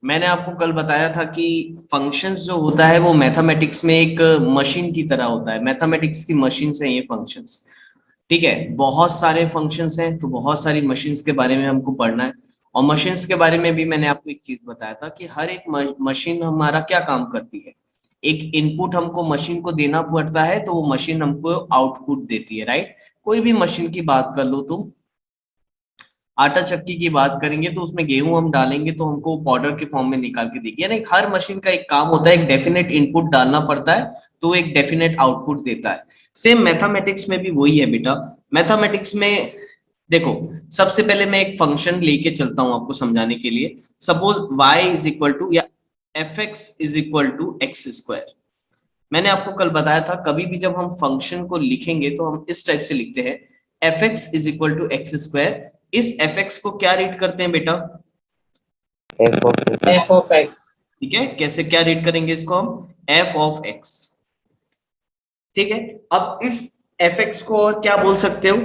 मैंने आपको कल बताया था कि फंक्शंस जो होता है वो मैथमेटिक्स में एक मशीन की तरह होता है। मैथमेटिक्स की मशीन्स हैं ये फंक्शंस। ठीक है, बहुत सारे फंक्शंस हैं तो बहुत सारी मशीन्स के बारे में हमको पढ़ना है। और मशीन्स के बारे में भी मैंने आपको एक चीज बताया था कि हर एक मशीन हमारा क्या काम करती है। एक इनपुट हमको मशीन को देना पड़ता है तो वो मशीन हमको आउटपुट देती है, राइट। कोई भी मशीन की बात कर लो तुम, आटा चक्की की बात करेंगे तो उसमें गेहूं हम डालेंगे तो हमको पाउडर के फॉर्म में निकाल के देगी। यानी हर मशीन का एक काम होता है, एक डेफिनेट इनपुट डालना पड़ता है तो एक डेफिनेट आउटपुट देता है। सेम मैथमेटिक्स में भी वही है बेटा। मैथमेटिक्स में देखो, सबसे पहले मैं एक फंक्शन लेके चलता हूं आपको समझाने के लिए। Suppose y is equal to या F X is equal to X square. मैंने आपको कल बताया था कभी भी जब हम फंक्शन को लिखेंगे तो हम इस टाइप से लिखते हैं, F X is equal to X square. इस एफ एक्स को क्या रीड करते हैं बेटा? F of X. ठीक है, कैसे क्या रीड करेंगे इसको हम? F of X. ठीक है, अब इस एफ एक्स को और क्या बोल सकते हो?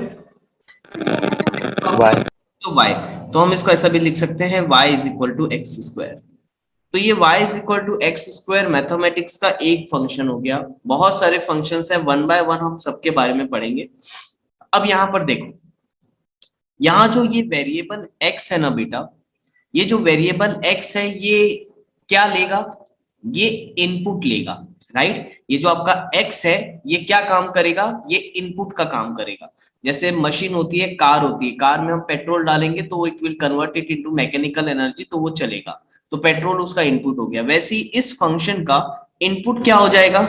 वाई। तो y, तो हम इसको ऐसा भी लिख सकते हैं y is equal to X square. तो ये y is equal to X square mathematics का एक फंक्शन हो गया। बहुत सारे फंक्शंस हैं, वन बाय वन हम सबके बारे में पढ़ेंगे। अब यहाँ पर देखो, यहाँ जो ये वेरिएबल x है ना बेटा, ये जो वेरिएबल x है ये क्या लेगा? ये इनपुट लेगा, राइट। ये जो आपका x है ये क्या काम करेगा? ये इनपुट का काम करेगा। जैसे मशीन होती है, कार होती है, कार में हम पेट्रोल डालेंगे तो it will convert it into mechanical energy, तो वो चलेगा। तो पेट्रोल उसका इनपुट हो गया। वैसे ही इस फंक्शन का इनपुट क्या हो जाएगा?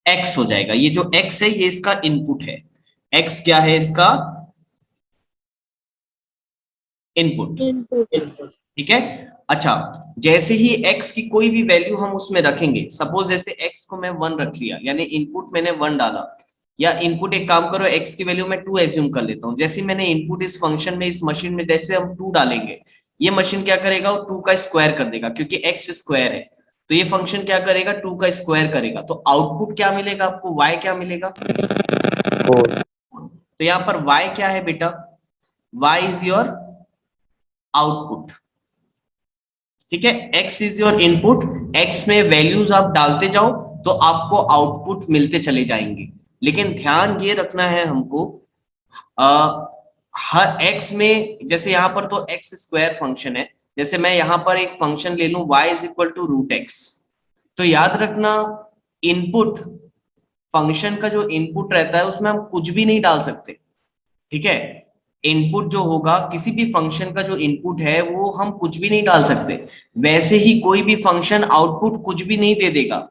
x हो जाएगा। ये जो x है ये इसका इनपुट है। x क्या है इसका? इनपुट। इनपुट। ठीक है। अच्छा, जैसे ही x की कोई भी वैल्यू हम उसमें रखेंगे, सपोज जैसे x को मैं 1 रख लिया, यानी इनपुट मैंने 1 डाला, या इनपुट एक काम करो, x की वैल्यू मैं 2 एज्यूम कर लेता हूं। जैसे मैंने इनपुट इस फंक्शन में, इस मशीन में जैसे हम 2 डालेंगे, ये मशीन क्या करेगा? वो 2 का स्क्वायर कर देगा, क्योंकि x स्क्वायर है। तो ये फंक्शन क्या करेगा? 2 का स्क्वायर करेगा। तो आउटपुट क्या मिलेगा आपको? y क्या मिलेगा? 4। तो यहाँ पर y क्या है बेटा? y is your output. ठीक है, x is your input. x में वैल्यूज आप डालते जाओ तो आपको आउटपुट मिलते चले जाएंगे। लेकिन ध्यान ये रखना है हमको, हर x में, जैसे यहाँ पर तो x स्क्वायर फंक्शन है, जैसे मैं यहाँ पर एक फंक्शन ले लूं y is equal to root X, तो याद रखना, इनपुट, फंक्शन का जो इनपुट रहता है उसमें हम कुछ भी नहीं डाल सकते। ठीक है, इनपुट जो होगा किसी भी फंक्शन का, जो इनपुट है वो हम कुछ भी नहीं डाल सकते। वैसे ही कोई भी फंक्शन आउटपुट कुछ भी नहीं दे देगा।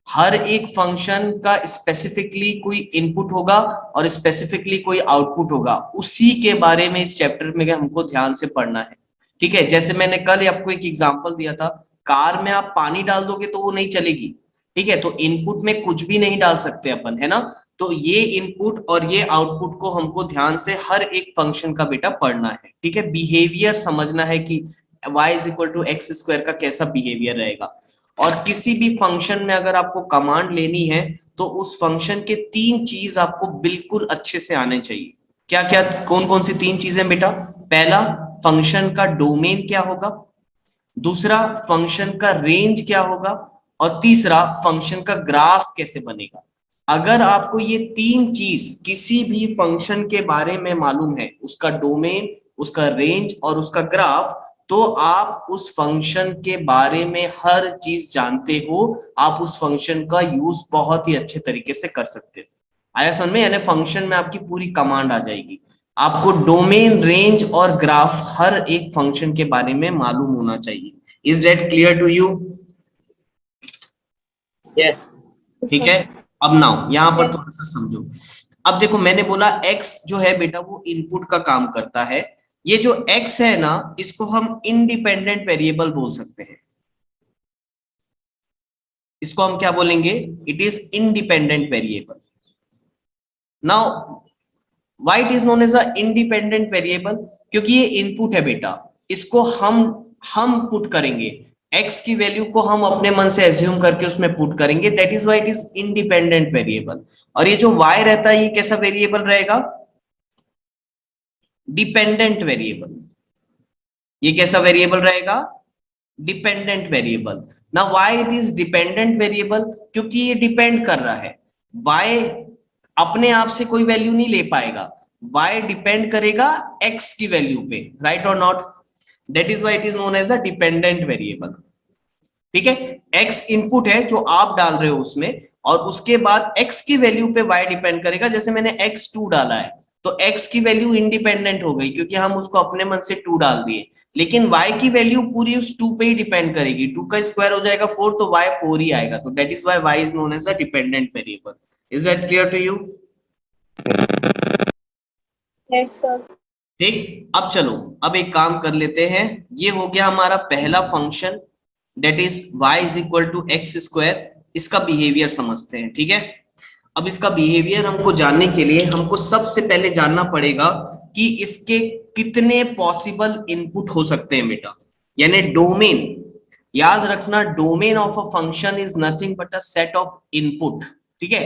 हर एक फंक्शन का स्पेसिफिकली कोई इनपुट होगा और स्पेसिफिकली कोई आउटपुट होगा। उसी के बारे में इस चैप्टर में हमको ध्यान से पढ़ना है। ठीक है, जैसे मैंने कल आपको एक एग्जांपल दिया था, कार में आप पानी डाल दोगे तो वो नहीं चलेगी। ठीक है, तो इनपुट में कुछ भी नहीं डाल सकते अपन, है ना। तो ये इनपुट और ये आउटपुट को हमको ध्यान से हर एक फंक्शन का बेटा पढ़ना है। ठीक है, बिहेवियर समझना है कि y is equal to X square का कैसा बिहेवियर रहेगा। और किसी भी फंक्शन में अगर आपको कमांड लेनी है तो उस फंक्शन के 3 चीज आपको बिल्कुल अच्छे से आने चाहिए। क्या क्या, कौन कौन सी 3 चीजें बेटा? पहला, फंक्शन का डोमेन क्या होगा। दूसरा, फंक्शन का रेंज क्या होगा। और तीसरा, फंक्शन का ग्राफ कैसे बनेगा। अगर आपको ये 3 चीज किसी भी फंक्शन के बारे में मालूम है, उसका डोमेन, उसका रेंज और उसका ग्राफ, तो आप उस फंक्शन के बारे में हर चीज जानते हो। आप उस फंक्शन का यूज बहुत ही अच्छे तरीके से कर सकते हो। आया समझ में? यानी फंक्शन में आपकी पूरी कमांड आ जाएगी। आपको डोमेन, रेंज और ग्राफ हर एक फंक्शन के बारे में मालूम होना चाहिए। Is that clear to you? Yes. ठीक है। अब नाउ यहाँ पर थोड़ा सा समझो। अब देखो, मैंने बोला x जो है बेटा वो इनपुट का काम करता है। ये जो x है ना, इसको हम इंडिपेंडेंट वेरिएबल बोल सकते हैं। इसको हम क्या बोलेंगे? It is independent variable. Now why it is known as a independent variable? क्योंकि ये इनपुट है बेटा, इसको हम पुट करेंगे। x की वैल्यू को हम अपने मन से एज्यूम करके उसमें पुट करेंगे, that is why it is independent variable. और ये जो y रहता है ये कैसा वेरिएबल रहेगा? Dependent variable. ये कैसा वेरिएबल रहेगा? Dependent variable. ना why it is dependent variable, क्योंकि ये डिपेंड कर रहा है। y अपने आप से कोई वैल्यू नहीं ले पाएगा, y डिपेंड करेगा x की वैल्यू पे, राइट और not? That is why it is known as a dependent variable. ठीक है, x इनपुट है जो आप डाल रहे हो उसमें, और उसके बाद x की वैल्यू पे y डिपेंड करेगा। जैसे मैंने x2 डाला है तो x की वैल्यू इंडिपेंडेंट हो गई क्योंकि हम उसको अपने मन से 2 डाल दिए, लेकिन y की वैल्यू पूरी उस 2 पे ही डिपेंड करेगी। 2 का स्क्वायर हो जाएगा 4, तो y 4 ही आएगा। तो that is why y is known as a dependent variable. Is that clear to you? Yes, sir. ठीक, अब चलो, अब एक काम कर लेते हैं। ये हो गया हमारा पहला function, that is y is equal to X square. इसका बिहेवियर समझते हैं, ठीक है? अब इसका बिहेवियर हमको जानने के लिए हमको सबसे पहले जानना पड़ेगा कि इसके कितने पॉसिबल इनपुट हो सकते हैं बेटा, यानी डोमेन। याद रखना, domain of a function is nothing but a set of input. ठीक है,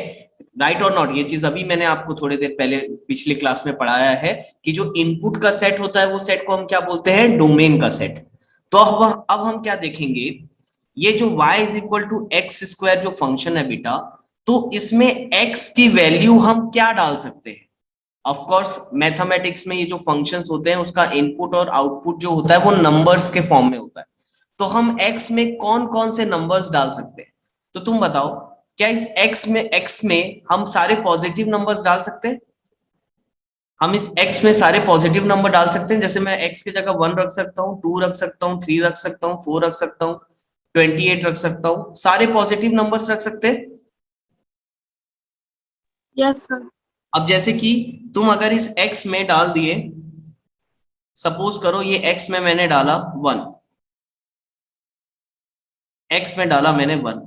राइट और नॉट? ये चीज अभी मैंने आपको थोड़ी देर पहले पिछली क्लास में पढ़ाया है कि जो इनपुट का सेट होता है वो सेट को हम क्या बोलते हैं? डोमेन का सेट। तो अब हम क्या देखेंगे, ये जो y is equal to X square जो फंक्शन है बेटा, तो इसमें x की वैल्यू हम क्या डाल सकते हैं? ऑफ कोर्स मैथमेटिक्स में ये जो फंक्शंस होते हैं उसका इनपुट और आउटपुट जो होता है वो नंबर्स के फॉर्म में होता है। तो हम x में कौन कौन से नंबर्स डाल सकते हैं? तो तुम बताओ, क्या इस x में हम सारे पॉजिटिव नंबर्स डाल सकते हैं? हम इस x में सारे पॉजिटिव नंबर डाल सकते हैं। जैसे मैं x की जगह 1 रख सकता हूँ, 2 रख सकता हूँ, 3 रख सकता हूँ, 4 रख सकता हूँ, 28 रख सकता हूँ, सारे पॉजिटिव नंबर्स रख सकते हैं। Yes, sir. अब जैसे कि तुम अगर इस x में डाल दिए, सपोज करो ये x में मैंने डाला 1, x में डाला मैंने 1।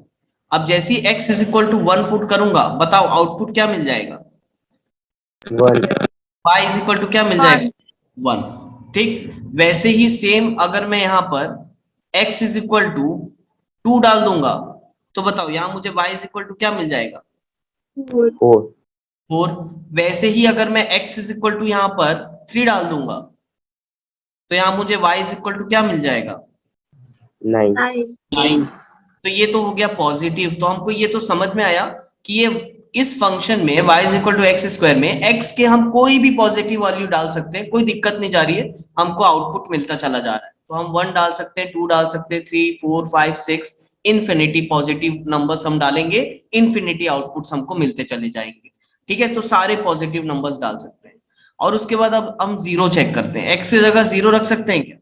अब जैसे ही x is equal to 1 put करूंगा, बताओ आउटपुट क्या मिल जाएगा? 1 y इज इक्वल टू क्या मिल जाएगा? 1। ठीक, वैसे ही सेम अगर मैं यहां पर x इज इक्वल टू 2 डाल दूंगा, तो बताओ यहां मुझे y इज इक्वल टू क्या मिल जाएगा? 4. 4 4। वैसे ही अगर मैं x इज इक्वल टू यहां पर 3 डाल दूंगा, तो यहां मुझे y इज इक्वल टू क्या मिल जाएगा? 9 9. तो ये तो हो गया पॉजिटिव। तो हमको ये तो समझ में आया कि ये इस फंक्शन में y is equal to X square में x के हम कोई भी पॉजिटिव वैल्यू डाल सकते हैं, कोई दिक्कत नहीं जा रही है, हमको आउटपुट मिलता चला जा रहा है। तो हम 1 डाल सकते हैं, 2 डाल सकते हैं, 3 4 5 6 इन्फिनिटी पॉजिटिव नंबर्स हम डालेंगे, इन्फिनिटी आउटपुट्स हमको मिलते चले जाएंगे। ठीक है, तो सारे पॉजिटिव नंबर्स डाल सकते हैं। और उसके बाद अब हम जीरो चेक करते हैं। x की जगह जीरो रख सकते हैं क्या?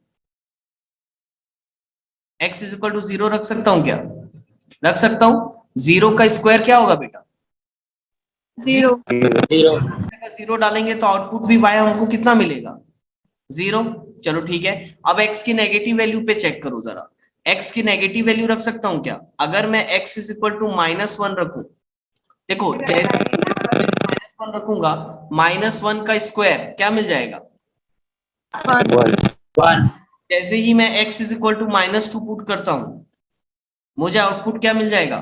x is equal to zero रख सकता हूं क्या? रख सकता हूं। जीरो का स्क्वायर क्या होगा बेटा? 0. 0 जीरो डालेंगे तो आउटपुट भी y हमको कितना मिलेगा? जीरो। चलो ठीक है, अब x की नेगेटिव वैल्यू पे चेक करो जरा। x की नेगेटिव वैल्यू रख सकता हूं क्या? अगर मैं x इज इक्वल टू -1 रखूं, देखो जैसे -1 रखूंगा, -1 का स्क्वायर क्या मिल जाएगा? 1. 1 जैसे ही मैं x is equal to -2 put करता हूं, मुझे आउटपुट क्या मिल जाएगा?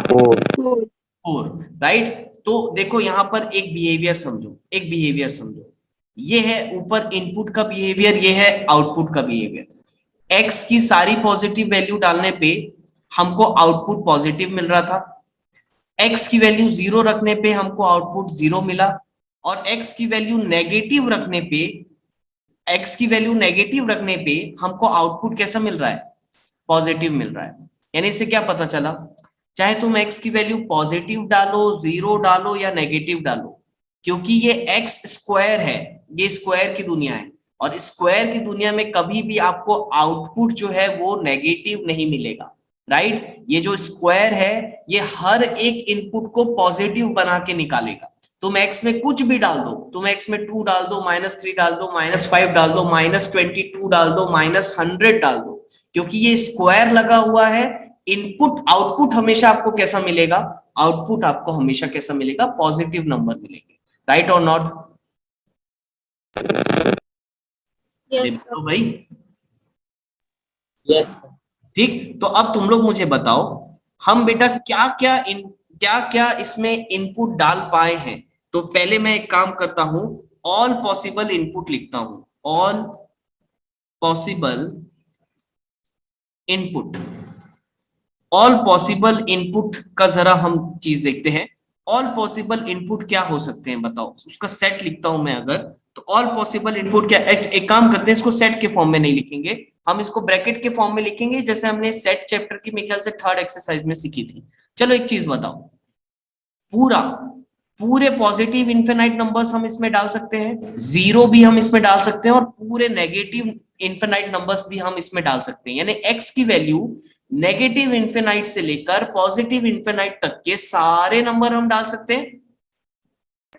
4 4. 4, राइट? तो देखो यहां पर एक बिहेवियर समझो, एक बिहेवियर समझो। ये है ऊपर इनपुट का बिहेवियर, ये है आउटपुट का बिहेवियर। x की सारी पॉजिटिव वैल्यू डालने पे हमको आउटपुट पॉजिटिव मिल रहा था, x की वैल्यू 0 रखने पे हमको आउटपुट 0 मिला, और x की वैल्यू नेगेटिव रखने पे, x की वैल्यू नेगेटिव रखने पे हमको आउटपुट कैसा मिल रहा है? पॉजिटिव मिल रहा है। यानी इससे क्या पता चला, चाहे तुम x की वैल्यू पॉजिटिव डालो, 0 डालो या नेगेटिव डालो, क्योंकि ये x स्क्वायर है, ये स्क्वायर की दुनिया है, और स्क्वायर की दुनिया में कभी भी आपको आउटपुट जो है वो नेगेटिव नहीं मिलेगा, राइट? ये जो स्क्वायर है ये हर एक इनपुट को पॉजिटिव बना के निकालेगा। तुम x में कुछ भी डाल दो, तुम x में 2 डाल दो, -3 डाल दो, -5 डाल दो, -22 डाल दो, -100 डाल दो, क्योंकि ये स्क्वायर लगा हुआ है, इनपुट आउटपुट हमेशा आपको कैसा मिलेगा? आउटपुट आपको हमेशा कैसा मिलेगा? पॉजिटिव नंबर मिलेंगे, राइट और नॉट? Yes, sir. तो भाई yes ठीक, तो अब तुम लोग मुझे बताओ, हम बेटा क्या क्या इसमें इनपुट डाल पाए हैं? तो पहले मैं एक काम करता हूं, ऑल पॉसिबल इनपुट लिखता हूं, all possible input, all possible input का जरा हम चीज देखते हैं। ऑल पॉसिबल इनपुट क्या हो सकते हैं बताओ, उसका सेट लिखता हूं मैं अगर, तो ऑल पॉसिबल इनपुट क्या, एक काम करते हैं, इसको सेट के फॉर्म में नहीं लिखेंगे, हम इसको ब्रैकेट के फॉर्म में लिखेंगे, जैसे हमने सेट चैप्टर की मेरे ख्याल से 3rd एक्सरसाइज में सीखी थी। चलो एक चीज बताओ, पूरे पॉजिटिव इनफिनाइट नंबर्स हम इसमें डाल सकते हैं, जीरो भी हम इसमें डाल सकते हैं, और पूरे नेगेटिव इनफिनाइट नंबर्स भी हम इसमें डाल सकते हैं, यानी एक्स की वैल्यू नेगेटिव इनफिनाइट से लेकर पॉजिटिव इनफिनाइट तक के सारे नंबर हम डाल सकते हैं।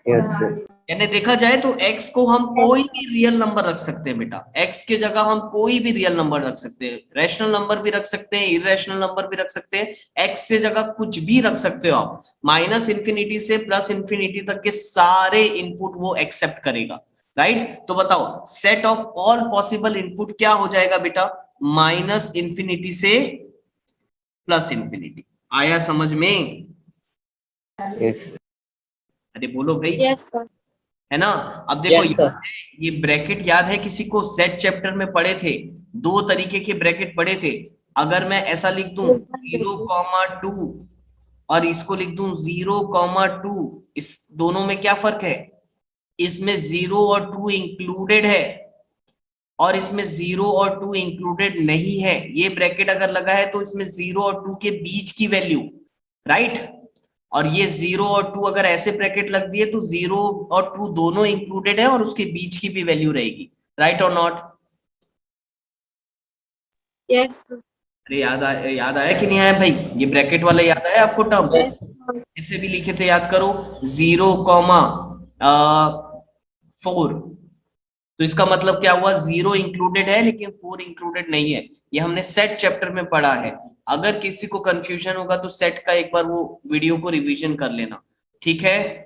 यस सर, यानी देखा जाए तो x को हम कोई भी रियल नंबर रख सकते हैं बेटा, x के जगह हम कोई भी रियल नंबर रख सकते हैं, रैशनल नंबर भी रख सकते हैं, इररेशनल नंबर भी रख सकते हैं, x से जगह कुछ भी रख सकते हो आप, माइनस इंफिनिटी से प्लस इंफिनिटी तक के सारे इनपुट वो एक्सेप्ट करेगा, राइट। तो बताओ set of all possible input क्या हो जाएगा बेटा, माइनस इंफिनिटी से प्लस इंफिनिटी। आया समझ में? यस अरे बोलो भाई, Yes, sir. है ना। अब देखो Yes, sir. ये ब्रैकेट याद है किसी को, सेट चैप्टर में पढ़े थे, दो तरीके के ब्रैकेट पढ़े थे। अगर मैं ऐसा लिख दूं 0,2 और इसको लिख दूं 0,2, इस दोनों में क्या फर्क है, इसमें 0 और 2 इंक्लूडेड है और इसमें 0 और 2 इंक्लूडेड नहीं है। ये ब्रैकेट अगर लगा है तो इसमें 0 और 2 के बीच की वैल्यू, राइट। और ये 0 और 2 अगर ऐसे ब्रैकेट लग दिए तो 0 और 2 दोनों इंक्लूडेड है और उसके बीच की भी वैल्यू रहेगी, राइट और नॉट। Yes, sir. अरे याद आया कि नहीं आया भाई, ये ब्रैकेट वाला याद आया आपको टर्म? Yes, sir. ऐसे भी लिखे थे, याद करो, 0,4, तो इसका मतलब क्या हुआ, 0 इंक्लूडेड है लेकिन 4 इंक्लूडेड नहीं है। ये हमने सेट चैप्टर में पढ़ा है। अगर किसी को कंफ्यूजन होगा तो सेट का एक बार वो वीडियो को रिवीजन कर लेना, ठीक है?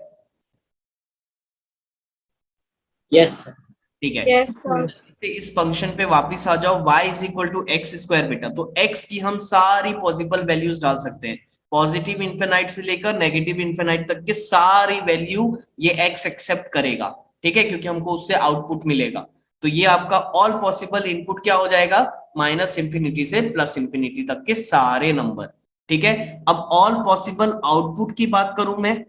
यस ठीक है। Yes, sir. इस फंक्शन पे वापस आ जाओ, y is equal to X square बेटा, तो x की हम सारी पॉसिबल वैल्यूज डाल सकते हैं, पॉजिटिव इनफिनाइट से लेकर नेगेटिव इनफिनाइट तक की सारी वैल्यू ये x एक्सेप्ट करेगा, ठीक है, क्योंकि हमको उससे आउटपुट मिलेगा। तो ये आपका ऑल पॉसिबल इनपुट क्या हो जाएगा, माइनस इंफिनिटी से प्लस इंफिनिटी तक के सारे नंबर, ठीक है। अब ऑल पॉसिबल आउटपुट की बात करूं मैं,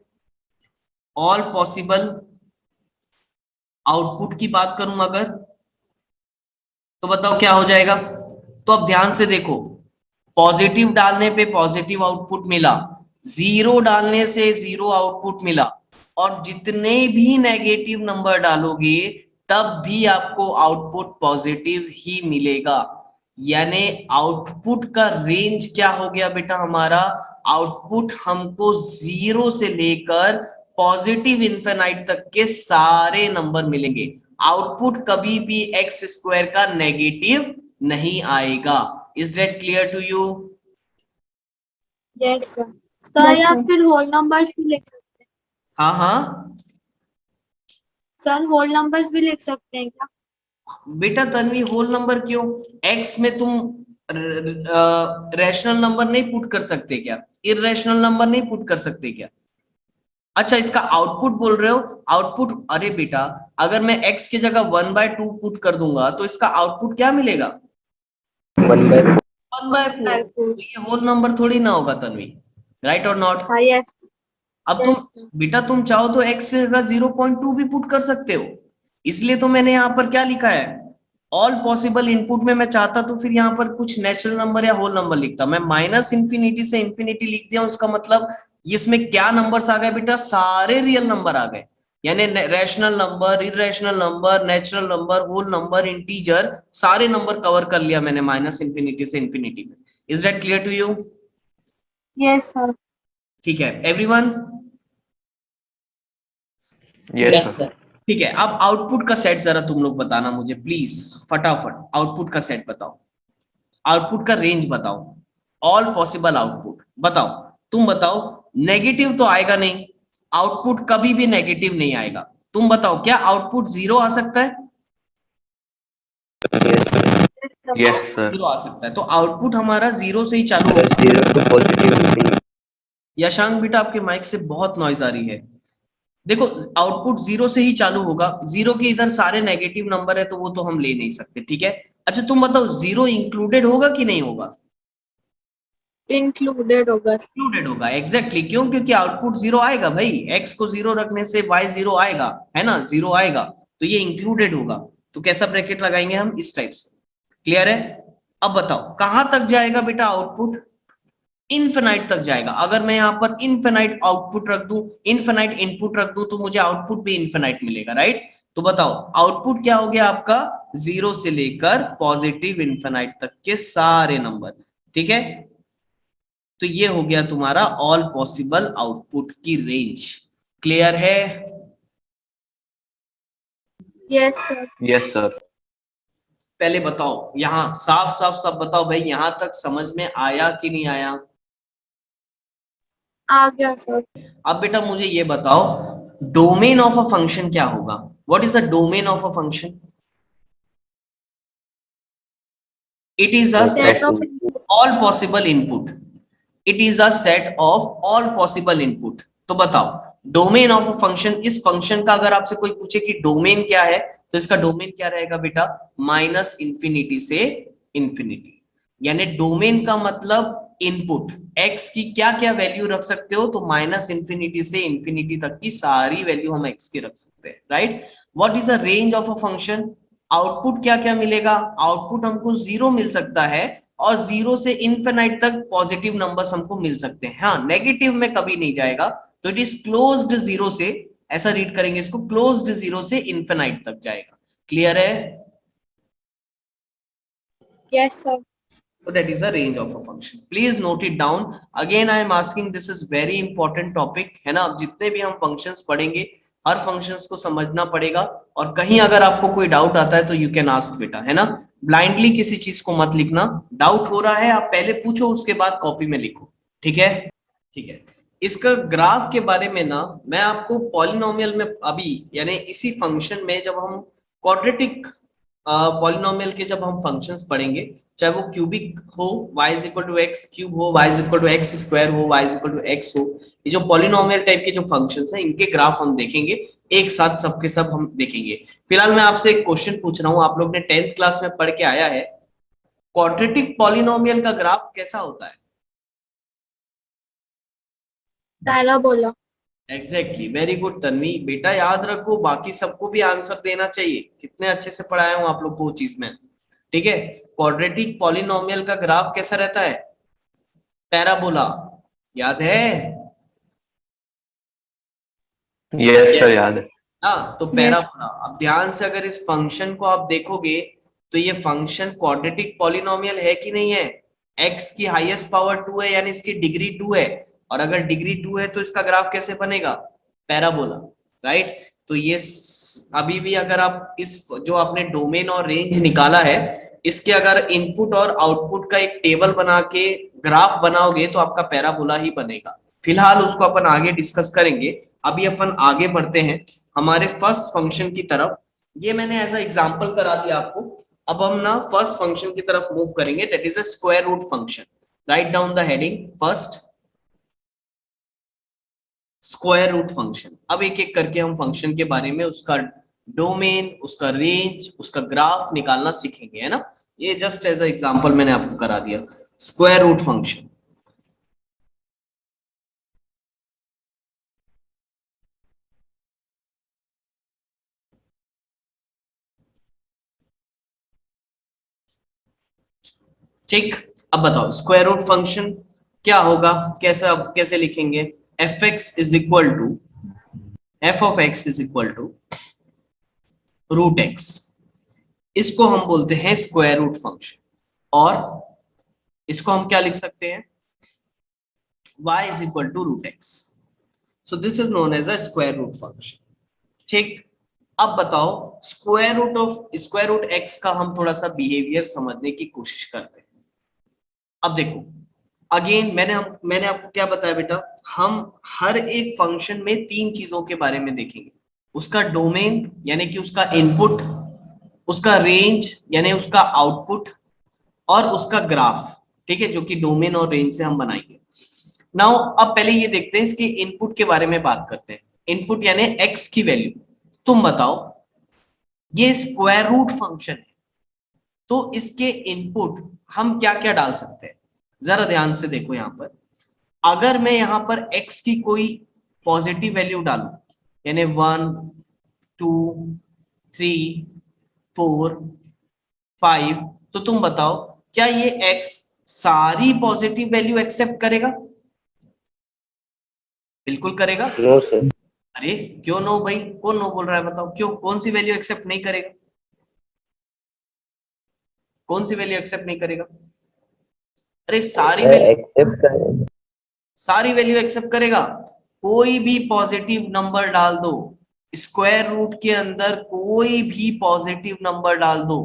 ऑल पॉसिबल आउटपुट की बात करूं अगर, तो बताओ क्या हो जाएगा। तो अब ध्यान से देखो, पॉजिटिव डालने पे पॉजिटिव आउटपुट मिला, जीरो डालने से जीरो आउटपुट मिला, और जितने भी नेगेटिव नंबर डालोगे तब भी आपको आउटपुट पॉजिटिव ही मिलेगा। यानी आउटपुट का रेंज क्या हो गया बेटा हमारा, आउटपुट हमको 0 से लेकर पॉजिटिव इनफिनाइट तक के सारे नंबर मिलेंगे। आउटपुट कभी भी एक्स स्क्वायर का नेगेटिव नहीं आएगा। Is that clear to you? Yes, sir. Sir या फिर होल नंबर्स भी लिख सकते हैं? हाँ हाँ सर होल नंबर्स भी लिख सकते हैं क्या? बेटा तन्वी, होल नंबर क्यों, एक्स में तुम रैशनल नंबर नहीं पुट कर सकते क्या, इररेशनल नंबर नहीं पुट कर सकते क्या? अच्छा इसका आउटपुट बोल रहे हो, आउटपुट, अरे बेटा अगर मैं x की जगह 1/2 पुट कर दूंगा तो इसका आउटपुट क्या मिलेगा, 1/4 1/4. तो ये होल नंबर थोड़ी ना होगा तन्वी, राइट और नॉट। हाँ, yes. अब तुम बेटा तुम चाहो तो x की जगह 0.2 भी पुट कर सकते हो, इसलिए तो मैंने यहाँ पर क्या लिखा है, ऑल पॉसिबल इनपुट में मैं चाहता तो फिर यहाँ पर कुछ नेचुरल नंबर या होल नंबर लिखता, मैं माइनस इंफिनिटी से इंफिनिटी लिख दिया, उसका मतलब इसमें क्या नंबर्स आ गए बेटा, सारे रियल नंबर आ गए, यानी rational number, irrational number, natural number, whole number, integer, सारे नंबर कवर कर लिया मैंने माइनस इंफिनिटी से इंफिनिटी में। Is that clear to you? Yes, sir. ठीक है एवरीवन? यस सर, ठीक है, अब आउटपुट का सेट जरा तुम लोग बताना मुझे प्लीज, फटाफट आउटपुट का सेट बताओ, आउटपुट का रेंज बताओ, ऑल पॉसिबल आउटपुट बताओ। तुम बताओ, नेगेटिव तो आएगा नहीं, आउटपुट कभी भी नेगेटिव नहीं आएगा। तुम बताओ क्या आउटपुट 0 आ सकता है? यस सर, 0 आ सकता है, तो आउटपुट हमारा 0 से ही चालू होगा। 0 टू पॉजिटिव। यशांक बेटा आपके माइक से बहुत नॉइज आ रही है। देखो आउटपुट 0 से ही चालू होगा, 0 के इधर सारे नेगेटिव नंबर है तो वो तो हम ले नहीं सकते, ठीक है। अच्छा तुम बताओ, 0 इंक्लूडेड होगा कि नहीं होगा? इंक्लूडेड होगा sir. इंक्लूडेड होगा, एग्जैक्टली क्यों? क्योंकि आउटपुट 0 आएगा भाई, x को 0 रखने से y 0 आएगा, है ना, 0 आएगा, तो ये इंक्लूडेड होगा। तो कैसा ब्रैकेट लगाएंगे हम? इस टाइप से। क्लियर है? अब बताओ कहां तक जाएगा बेटा आउटपुट? इनफिनाइट तक जाएगा। अगर मैं यहां पर इनफिनाइट आउटपुट रख दूं, इनफिनाइट इनपुट रख दूं, तो मुझे आउटपुट भी इनफिनाइट मिलेगा, राइट? तो बताओ आउटपुट क्या हो गया आपका? 0 से लेकर पॉजिटिव इनफिनाइट तक के सारे नंबर, ठीक है? तो ये हो गया तुम्हारा ऑल पॉसिबल आउटपुट की रेंज। क्लियर है? Yes sir. Yes sir. पहले बताओ यहां साफ साफ सब बताओ भाई, यहां तक समझ में आया कि नहीं आया? आ गया sir. अब बेटा मुझे ये बताओ, डोमेन ऑफ अ फंक्शन क्या होगा? What is the domain of a function? It is a Set Set set of of input. All possible input. It is a set of all possible input. तो बताओ domain of a function, इस function का अगर आपसे कोई पूछे कि domain क्या है, तो इसका डोमेन क्या रहेगा बेटा? माइनस इंफिनिटी से इंफिनिटी। यानी डोमेन का मतलब इनपुट, x की क्या क्या वैल्यू रख सकते हो? तो माइनस इंफिनिटी से इंफिनिटी तक की सारी वैल्यू हम x की रख सकते हैं, right? What is the range of a function? Output क्या क्या मिलेगा? आउटपुट हमको 0 मिल सकता है, और 0 से इनफिनाइट तक पॉजिटिव नंबर्स हमको मिल सकते हैं। हाँ, नेगेटिव में कभी नहीं जाएगा। तो इट इज क्लोज्ड 0 से, ऐसा रीड करेंगे इसको, क्लोज्ड 0 से इनफिनाइट तक जाएगा। क्लियर है? Yes sir. So that is the range of a function. Please note it down. Again, I am asking, this is very important topic, है ना? अब जितने भी हम functions पढ़ेंगे, हर functions को समझना पड़ेगा, और कहीं अगर आपको कोई डाउट आता है तो you can ask बेटा, है ना? ब्लाइंडली किसी चीज को मत लिखना। डाउट हो रहा है, आप पहले पूछो, उसके बाद कॉपी में लिखो, ठीक है? ठीक है। इसका ग्राफ के बारे में ना मैं आपको पॉलिनोमियल में अभी, यानी इसी फंक्शन में जब हम क्वाड्रेटिक पॉलिनोमियल के जब हम फंक्शंस पढ़ेंगे, चाहे वो क्यूबिक हो, y is equal to X cube हो, y is equal to X square हो, y is equal to X हो, ये जो पॉलिनोमियल टाइप के जो फंक्शंस हैं, इनके ग्राफ हम देखेंगे एक साथ, सबके सब हम देखेंगे। फिलहाल मैं आपसे एक क्वेश्चन पूछ रहा हूँ, आप लोग ने 10th क्लास में पढ़ के आया है, क्वाड्रेटिक पॉलिनोमियल का ग्राफ कैसा होता है? Parabola. Exactly, very good Tanvi. बेटा याद रखो, बाकी सबको भी आंसर देना चाहिए, कितने अच्छे से पढ़ाया हूं आप लोग को वो चीज में, ठीक है? क्वाड्रेटिक पॉलिनोमियल का ग्राफ कैसा रहता है? पैराबोला। याद है? Yes sir, yes. याद है। हाँ, तो Yes. पैराबोला। अब ध्यान से अगर इस फंक्शन को आप देखोगे, तो ये फंक्शन क्वाड्रेटिक पॉलिनोमियल है कि नहीं है? x की हाईएस्ट पावर 2 है, यानी इसकी डिग्री 2 है, और अगर डिग्री 2 है तो इसका ग्राफ कैसे बनेगा? Parabola, right? तो ये अभी भी अगर आप इस जो आपने डोमेन और रेंज निकाला है, इसके अगर इनपुट और आउटपुट का एक टेबल बना के ग्राफ बनाओगे, तो आपका पैराबोला ही बनेगा। फिलहाल उसको अपन आगे डिस्कस करेंगे। अभी अपन आगे बढ़ते हैं हमारे फर्स्ट फंक्शन की तरफ। ये मैंने एज अ एग्जांपल करा दिया आपको। अब हम ना फर्स्ट फंक्शन की तरफ मूव करेंगे, that is a square root function. Write down the heading first, square root function. अब एक एक करके हम फंक्शन के बारे में, उसका डोमेन, उसका रेंज, उसका ग्राफ निकालना सीखेंगे, है ना? ये जस्ट एज अ एग्जांपल मैंने आपको करा दिया। स्क्वायर रूट फंक्शन, ठीक। अब बताओ स्क्वायर रूट फंक्शन क्या होगा, कैसे कैसे लिखेंगे? F X is equal to, F of X is equal to root X, इसको हम बोलते हैं स्क्वायर रूट फंक्शन। और इसको हम क्या लिख सकते हैं? y is equal to root X. So this is known as a square root function, ठीक। अब बताओ स्क्वायर रूट एक्स का हम थोड़ा सा बिहेवियर समझने की कोशिश करते हैं। अब देखो, अगेन मैंने आपको क्या बताया बेटा, हम हर एक फंक्शन में तीन चीजों के बारे में देखेंगे। उसका डोमेन यानी कि उसका इनपुट, उसका रेंज यानी उसका आउटपुट, और उसका ग्राफ, ठीक है, जो कि डोमेन और रेंज से हम बनाएंगे। नाउ अब पहले ये देखते हैं इसके इनपुट के बारे में बात करते हैं। इनपुट यानी एक्स की वैल्यू। तुम बताओ, ये स्क्वायर रूट फंक्शन है, तो इसके इनपुट हम क्या क्या डाल सकते हैं, जरा ध्यान से देखो यहाँ पर। अगर मैं यहाँ पर x की कोई पॉजिटिव वैल्यू डालूं, यानी 1 2 3 4 5, तो तुम बताओ क्या ये x सारी पॉजिटिव वैल्यू एक्सेप्ट करेगा? बिल्कुल करेगा। No sir. अरे क्यों नो भाई, कौन नो बोल रहा है बताओ, क्यों, कौन सी वैल्यू एक्सेप्ट नहीं करेगा? कौन सी वैल्यू एक्सेप्ट नहीं करेगा? अरे सारी वैल्यू, एक्सेप्ट करें। सारी वैल्यू एक्सेप्ट करेगा। कोई भी पॉजिटिव नंबर डाल दो, स्क्वायर रूट के अंदर कोई भी पॉजिटिव नंबर डाल दो,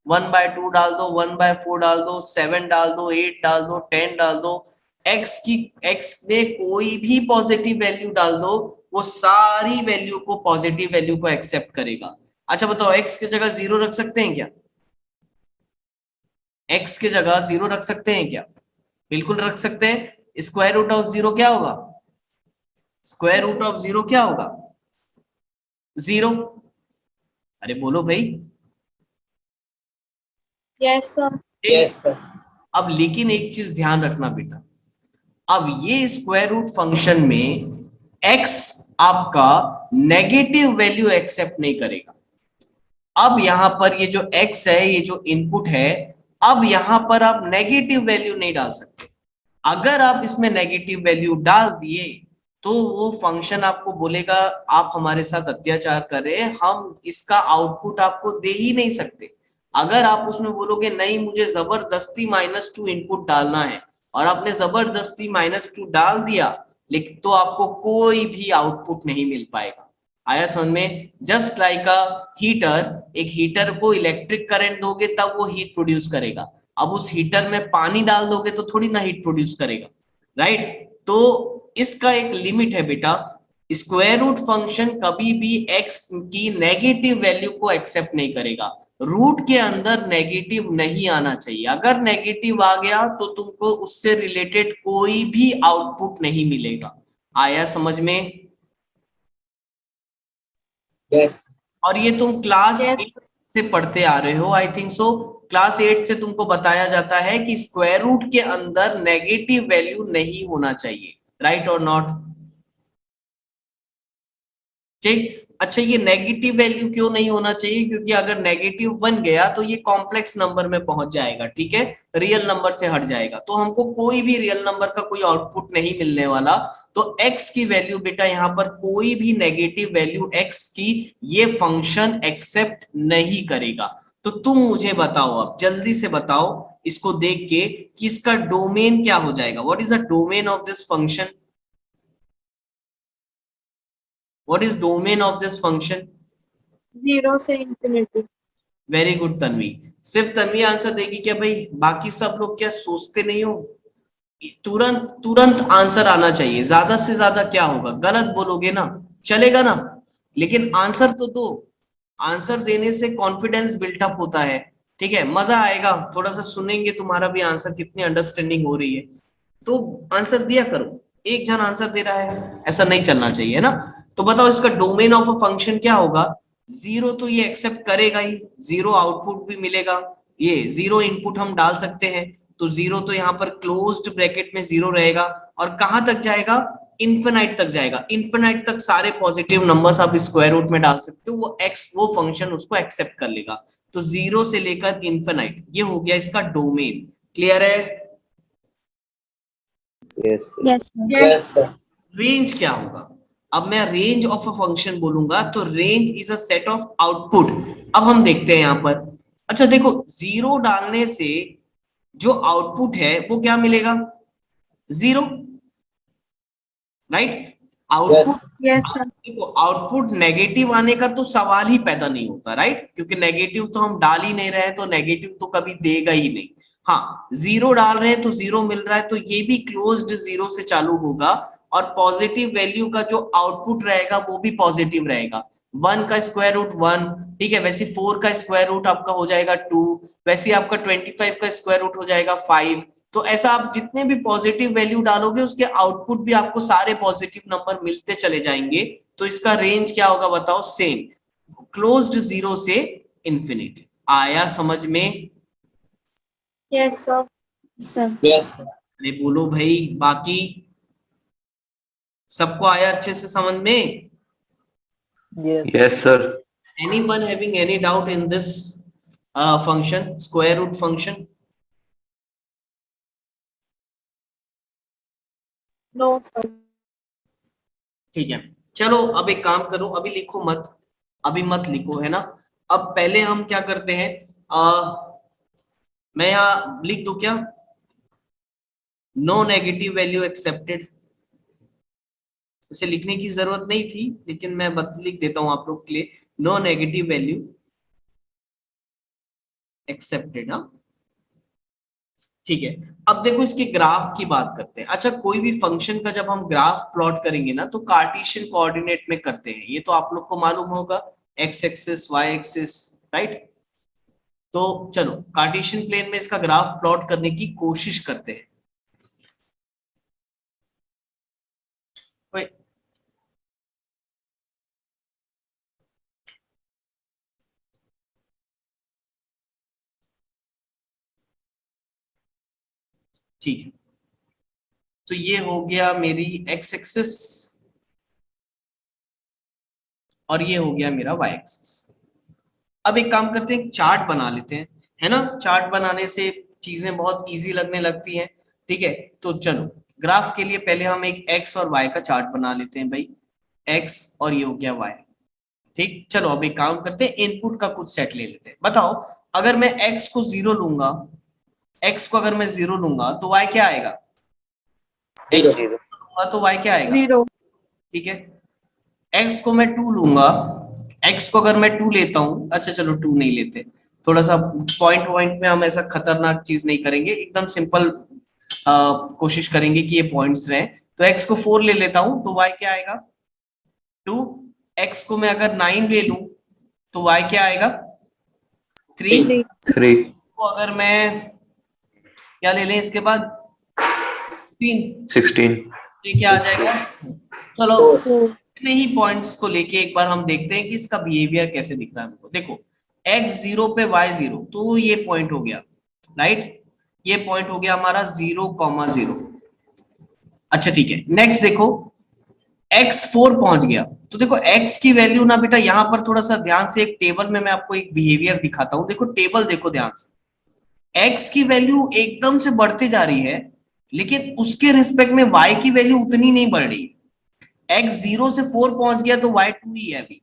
1/2 डाल दो, 1/4 डाल दो, 7 डाल दो, 8 डाल दो, 10 डाल दो, x में कोई भी पॉजिटिव वैल्यू डाल दो, वो सारी वैल्यू को, पॉजिटिव वैल्यू को एक्सेप्ट करेगा। अच्छा बताओ, x की जगह 0 रख सकते हैं क्या? x की जगह 0 रख सकते हैं क्या? बिल्कुल रख सकते हैं। स्क्वायर रूट ऑफ 0 क्या होगा? स्क्वायर रूट ऑफ 0 क्या होगा? 0। अरे बोलो भाई। Yes, sir. Yes sir. अब लेकिन एक चीज ध्यान रखना बेटा, अब ये स्क्वायर रूट फंक्शन में x आपका नेगेटिव वैल्यू एक्सेप्ट नहीं करेगा। अब यहां पर ये जो x है, ये जो इनपुट है, अब यहां पर आप नेगेटिव वैल्यू नहीं डाल सकते। अगर आप इसमें नेगेटिव वैल्यू डाल दिए तो वो फंक्शन आपको बोलेगा आप हमारे साथ अत्याचार कर रहे हैं, हम इसका आउटपुट आपको दे ही नहीं सकते। अगर आप उसमें बोलोगे नहीं मुझे जबरदस्ती -2 इनपुट डालना है, और आपने जबरदस्ती -2 डाल दिया, लेकिन तो आपको कोई भी आउटपुट नहीं मिल पाएगा। आया समझ में? जस्ट लाइक अ हीटर, एक हीटर को इलेक्ट्रिक करंट दोगे तब वो हीट प्रोड्यूस करेगा। अब उस हीटर में पानी डाल दोगे तो थोड़ी ना हीट प्रोड्यूस करेगा, राइट? तो इसका एक लिमिट है बेटा। स्क्वायर रूट फंक्शन कभी भी x की नेगेटिव वैल्यू को एक्सेप्ट नहीं करेगा। रूट के अंदर नेगेटिव नहीं आना चाहिए। अगर नेगेटिव आ गया तो तुमको उससे रिलेटेड कोई भी आउटपुट नहीं मिलेगा। आया समझ में? यस। और ये तुम क्लास Yes. 8 से पढ़ते आ रहे हो, आई थिंक सो। क्लास 8 से तुमको बताया जाता है कि स्क्वायर रूट के अंदर नेगेटिव वैल्यू नहीं होना चाहिए, राइट और नॉट? ठीक। अच्छा, ये नेगेटिव वैल्यू क्यों नहीं होना चाहिए? क्योंकि अगर नेगेटिव बन गया तो ये कॉम्प्लेक्स नंबर में पहुंच जाएगा, ठीक है, रियल नंबर से हट जाएगा, तो हमको कोई भी रियल नंबर का कोई आउटपुट नहीं मिलने वाला। तो x की वैल्यू बेटा, यहाँ पर कोई भी नेगेटिव वैल्यू x की ये फंक्शन एक्सेप्ट नहीं करेगा। तो तुम मुझे बताओ, अब जल्दी से बताओ इसको देख के कि इसका डोमेन क्या हो जाएगा। What is the domain of this function? What is domain of this function? 0 से infinity. Very good Tanvi. सिर्फ तन्वी आंसर देगी क्या भाई? बाकी सब लोग क्या सोचते नहीं हो? तुरंत तुरंत आंसर आना चाहिए। ज्यादा से ज्यादा क्या होगा, गलत बोलोगे ना चलेगा ना, लेकिन आंसर तो दो। आंसर देने से कॉन्फिडेंस बिल्टअप होता है, ठीक है, मजा आएगा, थोड़ा सा सुनेंगे तुम्हारा भी आंसर कितनी अंडरस्टैंडिंग हो रही है। तो आंसर दिया करो। एक जन आंसर दे रहा है ऐसा नहीं चलना चाहिए ना। तो बताओ इसका डोमेन ऑफ अ फंक्शन क्या होगा? 0 तो ये एक्सेप्ट करेगा ही, 0 आउटपुट भी मिलेगा, ये 0 इनपुट हम डाल सकते हैं, तो 0 तो यहाँ पर क्लोज्ड ब्रैकेट में 0 रहेगा। और कहां तक जाएगा? इन्फिनाइट तक जाएगा। इन्फिनाइट तक सारे पॉजिटिव नंबर्स आप स्क्वायर रूट में डाल सकते हो, वो फंक्शन उसको एक्सेप्ट कर लेगा। तो 0 से लेकर इन्फिनाइट, ये हो गया इसका डोमेन। क्लियर है? Yes. Yes, sir. Yes. Range क्या होगा? अब मैं रेंज ऑफ अ फंक्शन बोलूंगा तो range is a set of output. अब हम देखते हैं यहां पर। अच्छा देखो, 0 डालने से जो आउटपुट है वो क्या मिलेगा? 0, राइट? Output, Yes, sir. देखो आउटपुट नेगेटिव आने का तो सवाल ही पैदा नहीं होता, राइट? क्योंकि नेगेटिव तो हम डाल ही नहीं रहे हैं, तो नेगेटिव तो कभी देगा ही नहीं। हाँ, 0 डाल रहे हैं तो 0 मिल रहा है, तो ये भी क्लोज्ड 0 से चालू होगा, और पॉजिटिव वैल्यू का जो आउटपुट रहेगा वो भी पॉजिटिव रहेगा। 1 का स्क्वायर रूट 1, ठीक है, वैसे 4 का स्क्वायर रूट आपका हो जाएगा 2, वैसे आपका 25 का स्क्वायर रूट हो जाएगा 5। तो ऐसा आप जितने भी पॉजिटिव वैल्यू डालोगे उसके आउटपुट भी आपको सारे पॉजिटिव नंबर मिलते चले जाएंगे। तो इसका रेंज क्या होगा बताओ? सेम, क्लोज्ड 0 से इंफिनिटी। आया समझ में? Yes, sir. Sir. Yes, sir. अरे बोलो भाई, बाकी सबको आया अच्छे से समझ में? Yes, sir. Anyone having any doubt in this function, square root function? No, sir. ठीक है, चलो अब एक काम करो, अभी लिखो मत, अभी मत लिखो, है ना। अब पहले हम क्या करते हैं, मैं यहाँ लिख दूं क्या, नो नेगेटिव वैल्यू एक्सेप्टेड। इसे लिखने की जरूरत नहीं थी, लेकिन मैं बत लिख देता हूं आप लोग के लिए, नो नेगेटिव वैल्यू एक्सेप्टेड। हाँ ठीक है। अब देखो इसके ग्राफ की बात करते हैं। अच्छा, कोई भी फंक्शन का जब हम ग्राफ प्लॉट करेंगे ना, तो कार्टेशियन कोऑर्डिनेट में करते हैं, ये तो आप लोग को मालूम होगा, X axis Y axis, right. तो चलो कार्टेशियन प्लेन में इसका ग्राफ प्लॉट करने की कोशिश करते हैं। ठीक है, तो ये हो गया मेरी एक्स एक्सिस और ये हो गया मेरा वाई एक्सिस। अब एक काम करते हैं, चार्ट बना लेते हैं, है ना। चार्ट बनाने से चीजें बहुत इजी लगने लगती हैं। ठीक है, तो चलो ग्राफ के लिए पहले हम एक एक्स और वाई का चार्ट बना लेते हैं भाई, एक्स और ये हो गया वाई। ठीक, चलो अब एक काम करते हैं, इनपुट का कुछ सेट ले लेते हैं। बताओ, अगर मैं एक्स को 0 लूंगा, एक्स को अगर मैं 0 लूंगा तो वाई क्या आएगा, Zero. लूंगा तो वाई क्या आएगा, 0. ठीक है। एक्स को मैं 2 लूंगा, एक्स को अगर मैं 2 लेता हूं, अच्छा चलो 2 नहीं लेते, थोड़ा सा पॉइंट पॉइंट में हम ऐसा खतरनाक चीज नहीं करेंगे, एकदम सिंपल कोशिश करेंगे कि ये पॉइंट्स रहे। तो एक्स को 4 ले लेता हूं तो वाई क्या आएगा 2। एक्स को मैं अगर 9 ले लूं तो वाई क्या आएगा 3। 3. 3. तो अगर मैं क्या ले लें इसके बाद 16, 16. ये क्या आ जाएगा। चलो 4. इतने ही पॉइंट्स को लेके एक बार हम देखते हैं कि इसका बिहेवियर कैसे दिख रहा है हमको। देखो x 0 पे y 0, तो ये पॉइंट हो गया, राइट, ये पॉइंट हो गया हमारा 0,0। अच्छा ठीक है, नेक्स्ट देखो x 4 पहुंच गया, तो देखो x की वैल्यू ना बेटा, यहां पर थोड़ा सा ध्यान से एक टेबल में मैं आपको एक बिहेवियर दिखाता हूं। देखो टेबल देखो ध्यान से, x की वैल्यू एकदम से बढ़ते जा रही है, लेकिन उसके रिस्पेक्ट में y की वैल्यू उतनी नहीं बढ़ रही। x 0 से 4 पहुंच गया तो y 2 ही है अभी,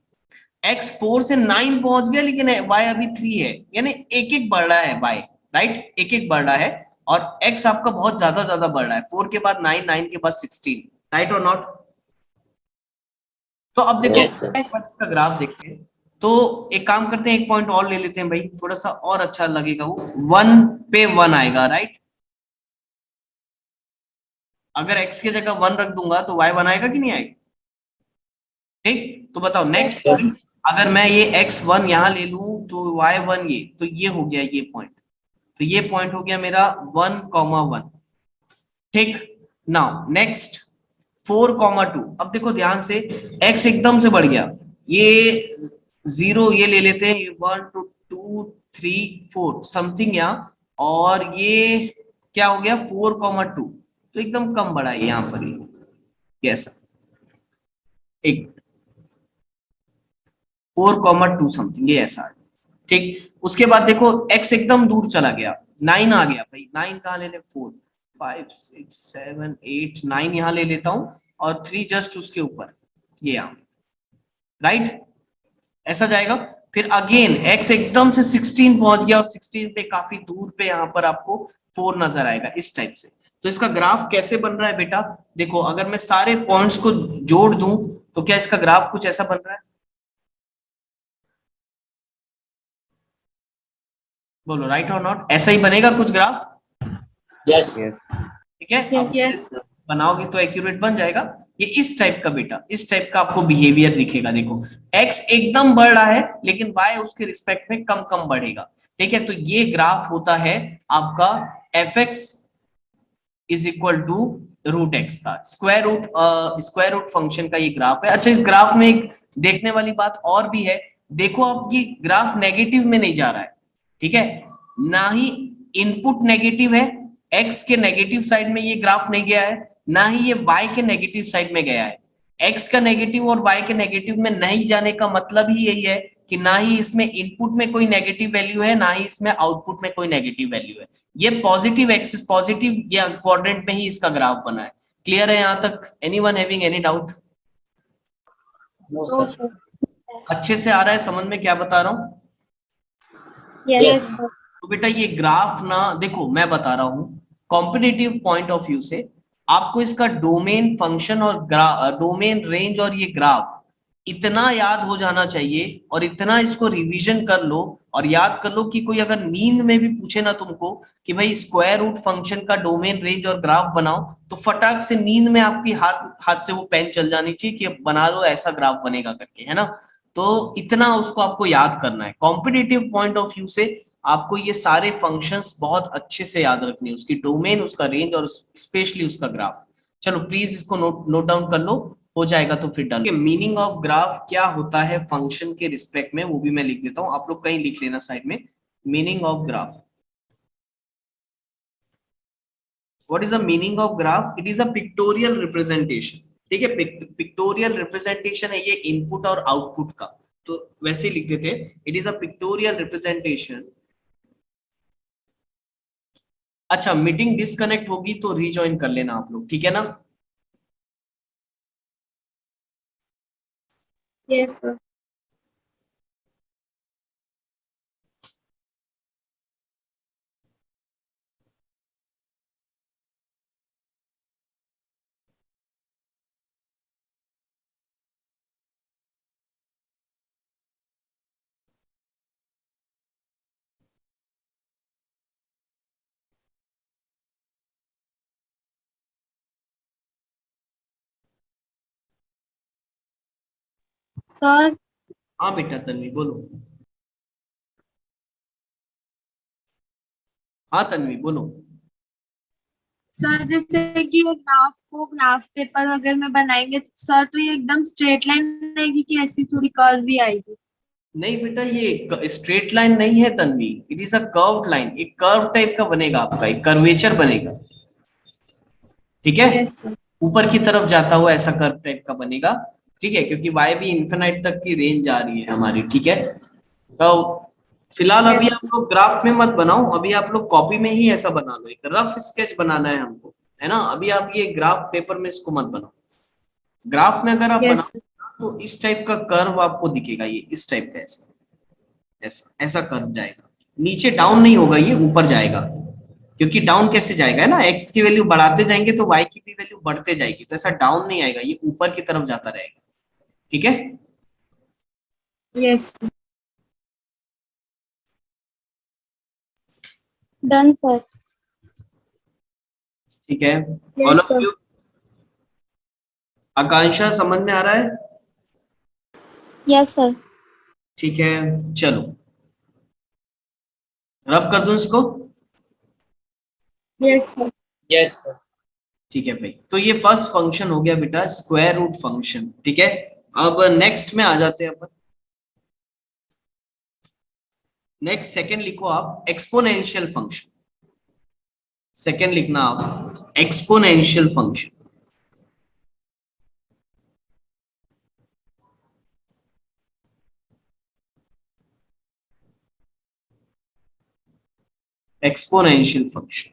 x 4 से 9 पहुंच गया लेकिन y अभी 3 है, यानी एक एक बढ़ रहा है y, राइट, एक एक बढ़ रहा है। और x आपका बहुत ज्यादा बढ़ रहा है, 4 के बाद 9, 9 के बाद 16, राइट और नॉट। तो अब देखो Yes, sir. इसका ग्राफ देखते हैं, तो एक काम करते हैं, एक पॉइंट और ले लेते हैं भाई, थोड़ा सा और अच्छा लगेगा, वो 1 पे 1 आएगा, राइट। अगर x की जगह 1 रख दूंगा तो y 1 आएगा कि नहीं आएगा, ठीक। तो बताओ नेक्स्ट, Yes. अगर मैं ये x1 यहां ले लूं तो y1 ये, तो ये हो गया ये पॉइंट, तो ये पॉइंट हो गया मेरा 1,1। ठीक, नाउ नेक्स्ट 4,2। अब देखो ध्यान से, x एकदम से बढ़ गया, ये 0 ये ले लेते हैं, ये 1 2 3 4 समथिंग यहाँ, और ये क्या हो गया 4,2, तो एकदम कम बढ़ा है यहाँ पर ये, ऐसा एक 4,2 समथिंग, ये ऐसा है, ठीक। उसके बाद देखो x एकदम दूर चला गया, 9 आ गया भाई, 9 कहाँ ले ले, 4 5 6 7 8 9 यहाँ ले लेता हूं, और 3 जस्ट उसके ऊपर, ये यहाँ, राइट, ऐसा जाएगा। फिर अगेन x एकदम से 16 पहुंच गया, और 16 पे काफी दूर पे यहाँ पर आपको 4 नजर आएगा, इस टाइप से। तो इसका ग्राफ कैसे बन रहा है बेटा, देखो अगर मैं सारे पॉइंट्स को जोड़ दूं तो क्या इसका ग्राफ कुछ ऐसा बन रहा है, बोलो राइट और नॉट, ऐसा ही बनेगा कुछ ग्राफ, Yes. ठीक है। Yes. अब Yes. बनाओगे तो एक्यूरेट बन जाएगा। ये इस टाइप का बेटा, इस टाइप का आपको बिहेवियर दिखेगा। देखो x एकदम बढ़ रहा है लेकिन y उसके रिस्पेक्ट में कम कम बढ़ेगा, ठीक है। तो ये ग्राफ होता है आपका fx is equal to root X का स्क्वायर रूट फंक्शन का ये ग्राफ है। अच्छा, इस ग्राफ में एक देखने वाली बात और भी है, देखो अब ये ग्राफ नेगेटिव में नहीं जा रहा है, ठीक है, ना ही इनपुट नेगेटिव है, x के नेगेटिव साइड में ये ग्राफ नहीं गया है, ना ही ये y के नेगेटिव साइड में गया है। x का नेगेटिव और y के नेगेटिव में नहीं जाने का मतलब ही यही है कि ना ही इसमें इनपुट में कोई नेगेटिव वैल्यू है, ना ही इसमें आउटपुट में कोई नेगेटिव वैल्यू है। ये पॉजिटिव एक्सिस, पॉजिटिव या क्वाड्रेंट में ही इसका ग्राफ बना है। क्लियर है यहां तक? Anyone having any doubt? No, No, sir. sir. अच्छे से आ रहा है समझ में क्या बता रहा हूं? Yes, sir. तो बेटा ये ग्राफ ना, देखो मैं बता रहा हूं कॉम्पिटिटिव पॉइंट ऑफ व्यू से आपको इसका डोमेन फंक्शन और डोमेन रेंज और ये ग्राफ इतना याद हो जाना चाहिए, और इतना इसको रिवीजन कर लो और याद कर लो कि कोई अगर नींद में भी पूछे ना तुमको कि भाई स्क्वायर रूट फंक्शन का डोमेन रेंज और ग्राफ बनाओ, तो फटाक से नींद में आपकी हाथ से वो पेन चल जानी चाहिए कि बना दो ऐसा ग्राफ बनेगा करके, है ना? तो इतना उसको आपको याद करना है। कॉम्पिटिटिव पॉइंट ऑफ व्यू से आपको ये सारे फंक्शंस बहुत अच्छे से याद रखने हैं, उसकी डोमेन, उसका रेंज और स्पेशली उसका ग्राफ। चलो प्लीज इसको नोट डाउन कर लो, हो जाएगा तो फिर डन। मीनिंग ऑफ ग्राफ क्या होता है फंक्शन के रिस्पेक्ट में, वो भी मैं लिख देता हूं, आप लोग कहीं लिख लेना साइड में। Meaning of graph, what is the meaning of graph? It is a pictorial representation. ठीक है, पिक्टोरियल रिप्रेजेंटेशन है ये इनपुट और आउटपुट का, तो वैसे ही लिख देते हैं, it is a pictorial representation. अच्छा, मीटिंग डिस्कनेक्ट होगी तो रीजॉइन कर लेना आप लोग, ठीक है ना? Yes, sir. Sir, हाँ बेटा तन्वी बोलो। हाँ तन्वी बोलो। सर जैसे कि ये ग्राफ को ग्राफ पेपर वगैरह में बनाएंगे तो सर, तो ये एकदम स्ट्रेट लाइन आएगी कि ऐसी थोड़ी कर्व भी आएगी? नहीं बेटा, ये स्ट्रेट लाइन नहीं है Tanvi, it is a curved line. एक कर्व टाइप का बनेगा आपका, एक कर्वेचर बनेगा, ठीक है? Yes, sir. ऊपर की तरफ जाता हुआ ऐसा कर्व टाइप का बनेगा, ठीक है? क्योंकि y भी इन्फिनाइट तक की रेंज आ रही है हमारी, ठीक है? तो फिलहाल अभी Yes, आप लोग ग्राफ में मत बनाओ, अभी आप लोग कॉपी में ही ऐसा बना लो, एक रफ स्केच बनाना है हमको, है ना? अभी आप ये ग्राफ पेपर में इसको मत बनाओ। ग्राफ में अगर आप yes, बनाओ sir. तो इस टाइप का कर्व आपको दिखेगा, ये इस टाइप का, ऐसा ऐसा ऐसा कर्व जाएगा, नीचे डाउन नहीं होगा, ये ऊपर जाएगा। क्योंकि डाउन कैसे जाएगा, है ना? x की वैल्यू बढ़ाते जाएंगे तो y की भी वैल्यू बढ़ते जाएगी, तो ऐसा डाउन नहीं आएगा, ये ऊपर की तरफ जाता रहेगा, ठीक है? Yes, sir. Done, sir. ठीक है, all Yes, of sir. You. Akanksha समझ में आ रहा है? Yes, sir. ठीक है, चलो रब कर दूं इसको। Yes, sir. Yes, sir. ठीक है भाई, तो ये फर्स्ट फंक्शन हो गया बेटा स्क्वायर रूट फंक्शन, ठीक है? अब नेक्स्ट में आ जाते हैं अपन। नेक्स्ट सेकंड लिखो आप, एक्सपोनेंशियल फंक्शन। सेकंड लिखना आप exponential function. Exponential function,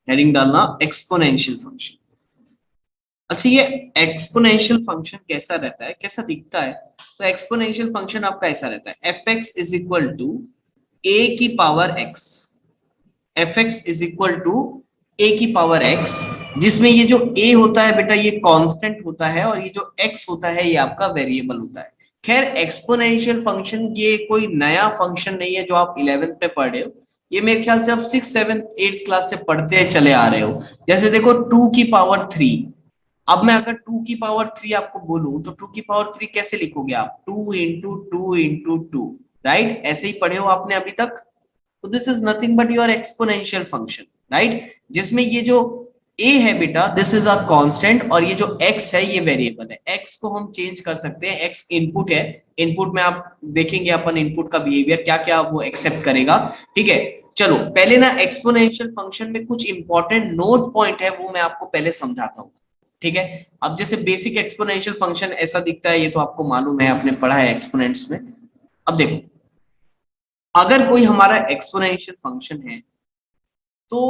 heading डालना एक्सपोनेंशियल फंक्शन। अच्छा, ये एक्सपोनेंशियल फंक्शन कैसा रहता है, कैसा दिखता है? तो एक्सपोनेंशियल फंक्शन आपका ऐसा रहता है, F X is equal to A की power X, F X is equal to A की पावर एक्स, जिसमें ये जो a होता है बेटा ये कांस्टेंट होता है, और ये जो x होता है ये आपका वेरिएबल होता है। खैर एक्सपोनेंशियल फंक्शन ये कोई नया फंक्शन नहीं है जो आप 11th में पढ़ रहे हो, ये मेरे ख्याल से आप 6th 7th 8th क्लास से पढ़ते चले आ रहे हो। जैसे देखो 2 की पावर 3, अब मैं अगर 2 की पावर 3 आपको बोलूं तो 2 की पावर 3 कैसे लिखोगे आप? 2 इंटू 2 इंटू 2, राइट? ऐसे ही पढ़े हो आपने अभी तक। तो this is nothing but your exponential function, right? जिसमें ये जो a है बेटा दिस इज अ कांस्टेंट, और ये जो x है ये वेरिएबल है। x को हम चेंज कर सकते हैं, x इनपुट है, इनपुट में आप देखेंगे अपन इनपुट का बिहेवियर क्या क्या वो एक्सेप्ट करेगा, ठीक है? चलो पहले ना एक्सपोनेंशियल फंक्शन में कुछ इंपॉर्टेंट नोट पॉइंट है, वो मैं आपको पहले समझाता हूँ, ठीक है। अब जैसे बेसिक एक्सपोनेंशियल फंक्शन ऐसा दिखता है, ये तो आपको मालूम है, आपने पढ़ा है एक्सपोनेंट्स में। अब देखो, अगर कोई हमारा एक्सपोनेंशियल फंक्शन है तो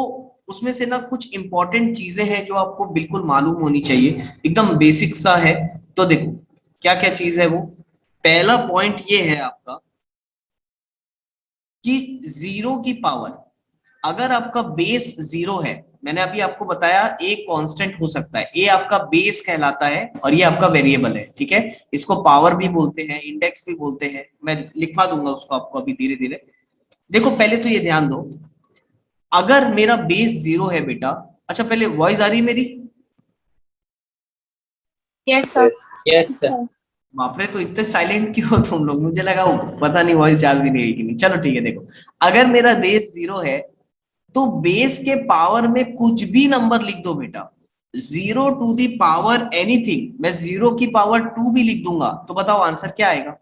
उसमें से ना कुछ इंपॉर्टेंट चीजें हैं जो आपको बिल्कुल मालूम होनी चाहिए, एकदम बेसिक सा है। तो देखो क्या क्या चीज है वो। पहला पॉइंट ये है आपका कि जीरो की पावर, अगर आपका बेस जीरो है, मैंने अभी आपको बताया ए कांस्टेंट हो सकता है, ए आपका बेस कहलाता है और ये आपका वेरिएबल है, ठीक है। इसको पावर भी बोलते हैं, इंडेक्स भी बोलते हैं, मैं लिखवा दूंगा उसको आपको अभी धीरे धीरे। देखो पहले तो ये ध्यान दो, अगर मेरा बेस जीरो है बेटा, अच्छा पहले वॉइस आ रही है मेरी? Yes sir. Yes sir. बाप रे, तो इतने साइलेंट क्यों हो तुम लोग, मुझे लगा पता नहीं वॉइस जा भी नहीं रही कि नहीं। चलो ठीक है, देखो अगर मेरा बेस जीरो है तो बेस के पावर में कुछ भी नंबर लिख दो बेटा, zero to the power anything, मैं जीरो की पावर टू भी लिख दूंगा, तो बताओ आंसर क्या आएगा?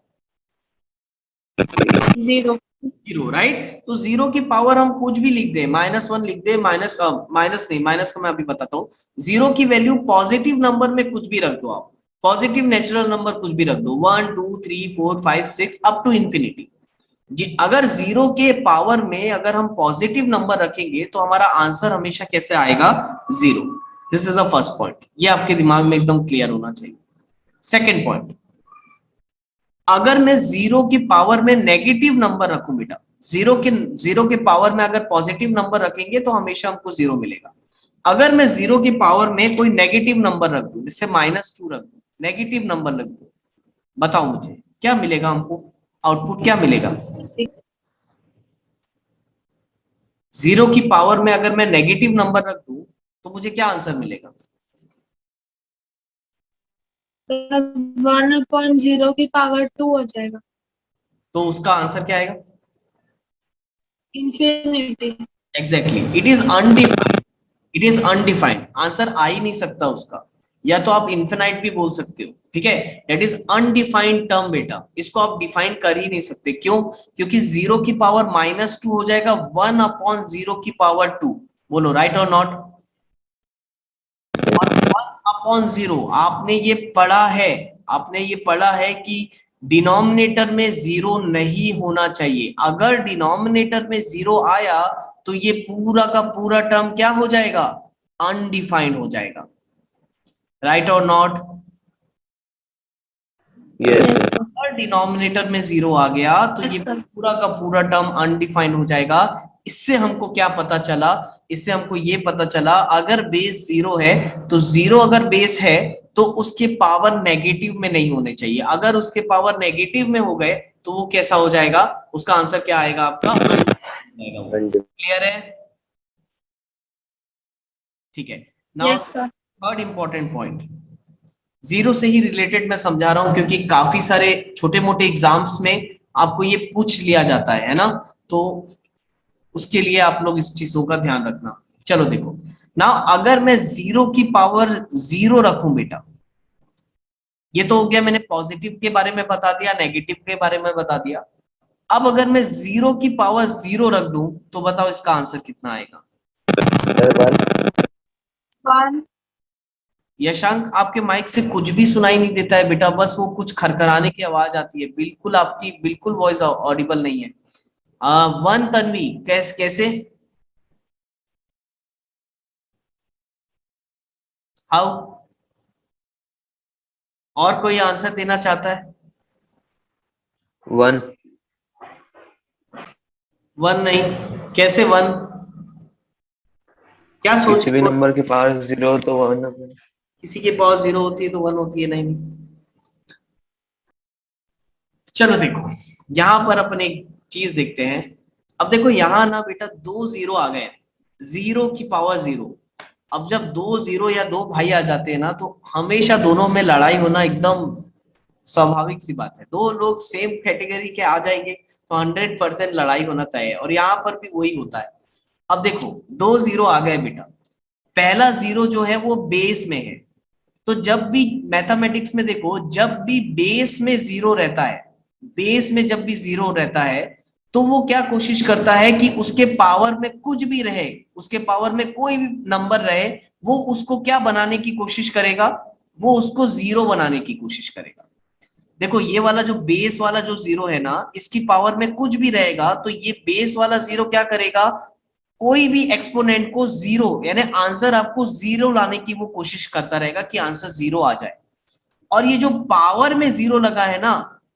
जीरो। Zero, right. तो जीरो की पावर हम कुछ भी लिख दे, माइनस वन लिख दे, माइनस नहीं, माइनस का मैं अभी बताता हूँ। जीरो की वैल्यू पॉजिटिव नंबर में कुछ भी रख दो आप, पॉजिटिव नेचुरल नंबर कुछ भी रख दो, 1 2 3 4 5 6 अप टू इंफिनिटी। अगर जीरो के पावर में अगर हम पॉजिटिव नंबर रखेंगे तो हमारा आंसर हमेशा कैसे आएगा? Zero. This is a first point, ये आपके दिमाग में एकदम क्लियर होना चाहिए। सेकेंड पॉइंट, अगर मैं जीरो की पावर में नेगेटिव नंबर रखूं बेटा, जीरो के पावर में अगर पॉजिटिव नंबर रखेंगे तो हमेशा हमको जीरो मिलेगा। अगर मैं जीरो की पावर में कोई नेगेटिव नंबर रख दूं, जैसे -2 रख दूं, नेगेटिव नंबर रख दूं, बताओ मुझे क्या मिलेगा हमको, आउटपुट क्या मिलेगा? जीरो की पावर में अगर मैं नेगेटिव नंबर रख दूं तो मुझे क्या आंसर मिलेगा? 1/0 की पावर 2 हो जाएगा। तो उसका आंसर क्या आएगा? Infinity. Exactly, it is undefined, it is undefined, answer आ ही नहीं सकता उसका। या तो आप इन्फिनाइट भी बोल सकते हो, ठीक है। दैट इज अनडिफाइंड टर्म बेटा, इसको आप डिफाइन कर ही नहीं सकते। क्यों? क्योंकि जीरो की पावर -2 हो जाएगा 1/0 की पावर 2। बोलो राइट और नॉट? 1/0 आपने ये पढ़ा है, आपने ये पढ़ा है कि डिनोमिनेटर में जीरो नहीं होना चाहिए। अगर डिनोमिनेटर में जीरो आया तो ये पूरा का पूरा टर्म क्या हो जाएगा? अनडिफाइंड हो जाएगा, राइट और नॉट? यस अगर डिनोमिनेटर में जीरो आ गया तो ये पूरा का पूरा टर्म अनडिफाइंड हो जाएगा। इससे हमको क्या पता चला? इससे हमको ये पता चला अगर बेस जीरो है तो जीरो अगर बेस है तो उसके पावर नेगेटिव में नहीं होने चाहिए। अगर उसके पावर नेगेटिव में हो गए तो वो कैसा हो जाएगा? उसका आंसर क्या आएगा आपका? क्लियर है? ठीक है। Now yes sir. Third important point, zero से ही रिलेटेड मैं समझा रहा हूं क्योंकि काफी सारे छोटे मोटे एग्जाम्स में आपको ये पूछ लिया जाता है ना, तो उसके लिए आप लोग इस चीजों का ध्यान रखना। चलो देखो ना, अगर मैं जीरो की पावर जीरो रखूं बेटा, ये तो हो गया, मैंने पॉजिटिव के बारे में बता दिया, नेगेटिव के बारे में बता दिया। अब अगर मैं जीरो की पावर जीरो रख दूं तो बताओ इसका आंसर कितना आएगा? 1। यशांक, आपके माइक से कुछ भी सुनाई नहीं देता है बेटा, बस वो कुछ खरखराने की आवाज आती है, बिल्कुल आपकी बिल्कुल वॉइस ऑडिबल नहीं है। 1 तन्वी, कैसे? हाउ? और कोई आंसर देना चाहता है? 1 1 नहीं, कैसे 1? क्या सोच किसी भी नंबर के पास 0 तो 1। किसी के पास जीरो होती है तो 1 होती है? नहीं। चलो देखो, यहां पर अपन एक चीज देखते हैं। अब देखो यहां ना बेटा दो जीरो आ गए, जीरो की पावर जीरो। अब जब दो जीरो या दो भाई आ जाते हैं ना तो हमेशा दोनों में लड़ाई होना एकदम स्वाभाविक सी बात है। दो लोग सेम कैटेगरी के आ जाएंगे तो 100% लड़ाई होना तय है, और यहाँ पर भी वही होता है। अब देखो दो जीरो आ गए बेटा, पहला जीरो जो है वो बेस में है, तो जब भी मैथमेटिक्स में देखो, जब भी बेस में जीरो रहता है, बेस में जब भी जीरो रहता है तो वो क्या कोशिश करता है कि उसके पावर में कुछ भी रहे, उसके पावर में कोई भी नंबर रहे, वो उसको क्या बनाने की कोशिश करेगा, वो उसको जीरो बनाने की कोशिश करेगा। देखो ये वाला जो बेस वाला जो जीरो है ना, इसकी पावर में कुछ भी रहेगा तो ये बेस वाला जीरो क्या करेगा, कोई भी एक्सपोनेंट को जीरो यानी आंसर आपको जीरो लाने की वो कोशिश करता रहेगा कि आंसर जीरो आ जाए। और ये जो पावर में जीरो लगा है ना,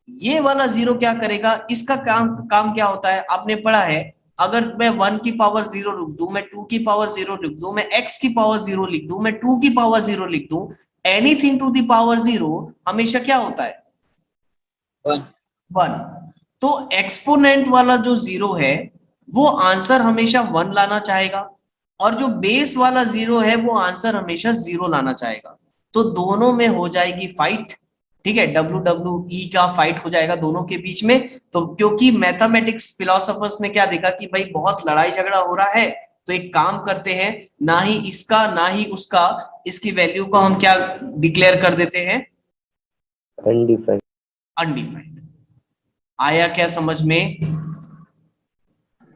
ये वाला जीरो क्या करेगा, इसका काम काम क्या होता है, आपने पढ़ा है, अगर मैं 1 की पावर जीरो लिख दूं, मैं 2 की पावर जीरो लिख दूं, मैं x की पावर जीरो लिख दूं, मैं 2 की पावर जीरो लिख दूं, anything to the power zero हमेशा क्या होता है, 1 1। तो एक्सपोनेंट वाला जो जीरो है वो आंसर हमेशा 1 लाना चाहेगा, और जो बेस वाला जीरो है वो आंसर हमेशा जीरो लाना चाहेगा। तो दोनों में हो जाएगी फाइट, ठीक है, WWE का फाइट हो जाएगा दोनों के बीच में। तो क्योंकि मैथमेटिक्स फिलोसोफर्स ने क्या देखा कि भाई बहुत लड़ाई झगड़ा हो रहा है, तो एक काम करते हैं, ना ही इसका ना ही उसका, इसकी वैल्यू को हम क्या डिक्लेयर कर देते हैं, अनडिफाइंड। अनडिफाइंड। आया क्या समझ में,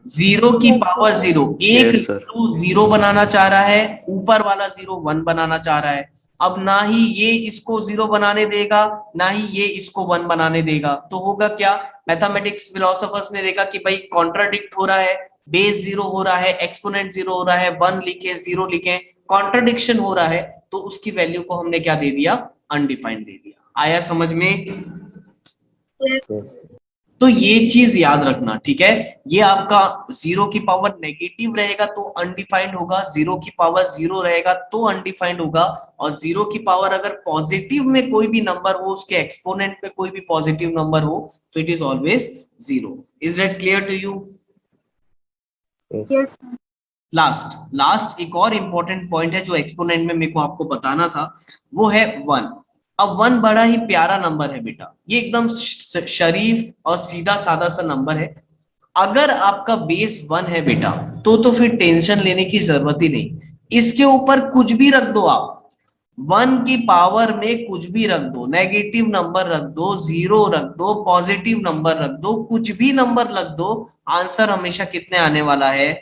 जीरो की पावर जीरो, एक Yes, sir. टू जीरो बनाना चाह रहा है, ऊपर वाला जीरो 1 बनाना चाह रहा है। अब ना ही ये इसको जीरो बनाने देगा, ना ही ये इसको 1 बनाने देगा, तो होगा क्या, मैथमेटिक्स फिलोसोफर्स ने देखा कि भाई कॉन्ट्राडिक्ट हो रहा है, बेस जीरो हो रहा है, एक्सपोनेंट जीरो हो रहा है, 1 लिखे 0 लिखे, कॉन्ट्राडिक्शन हो रहा है, तो उसकी वैल्यू को हमने क्या दे दिया, अनडिफाइंड दे दिया। आया समझ में, यस तो ये चीज याद रखना, ठीक है। ये आपका जीरो की पावर नेगेटिव रहेगा तो अनडिफाइंड होगा, जीरो की पावर जीरो रहेगा तो अनडिफाइंड होगा, और जीरो की पावर अगर पॉजिटिव में कोई भी नंबर हो, उसके एक्सपोनेंट में कोई भी पॉजिटिव नंबर हो, तो it is always zero. Is that clear to you. Yes yes last last एक और इंपॉर्टेंट पॉइंट है जो एक्सपोनेंट में मेरे को आपको बताना था, वो है 1। अब 1 बड़ा ही प्यारा नंबर है बेटा, ये एकदम शरीफ और सीधा साधा सा नंबर है। अगर आपका बेस 1 है बेटा, तो फिर टेंशन लेने की जरूरत ही नहीं, इसके ऊपर कुछ भी रख दो आप, 1 की पावर में कुछ भी रख दो, नेगेटिव नंबर रख दो, जीरो रख दो, पॉजिटिव नंबर रख दो, कुछ भी नंबर रख दो, आंसर हमेशा कितने आने वाला है,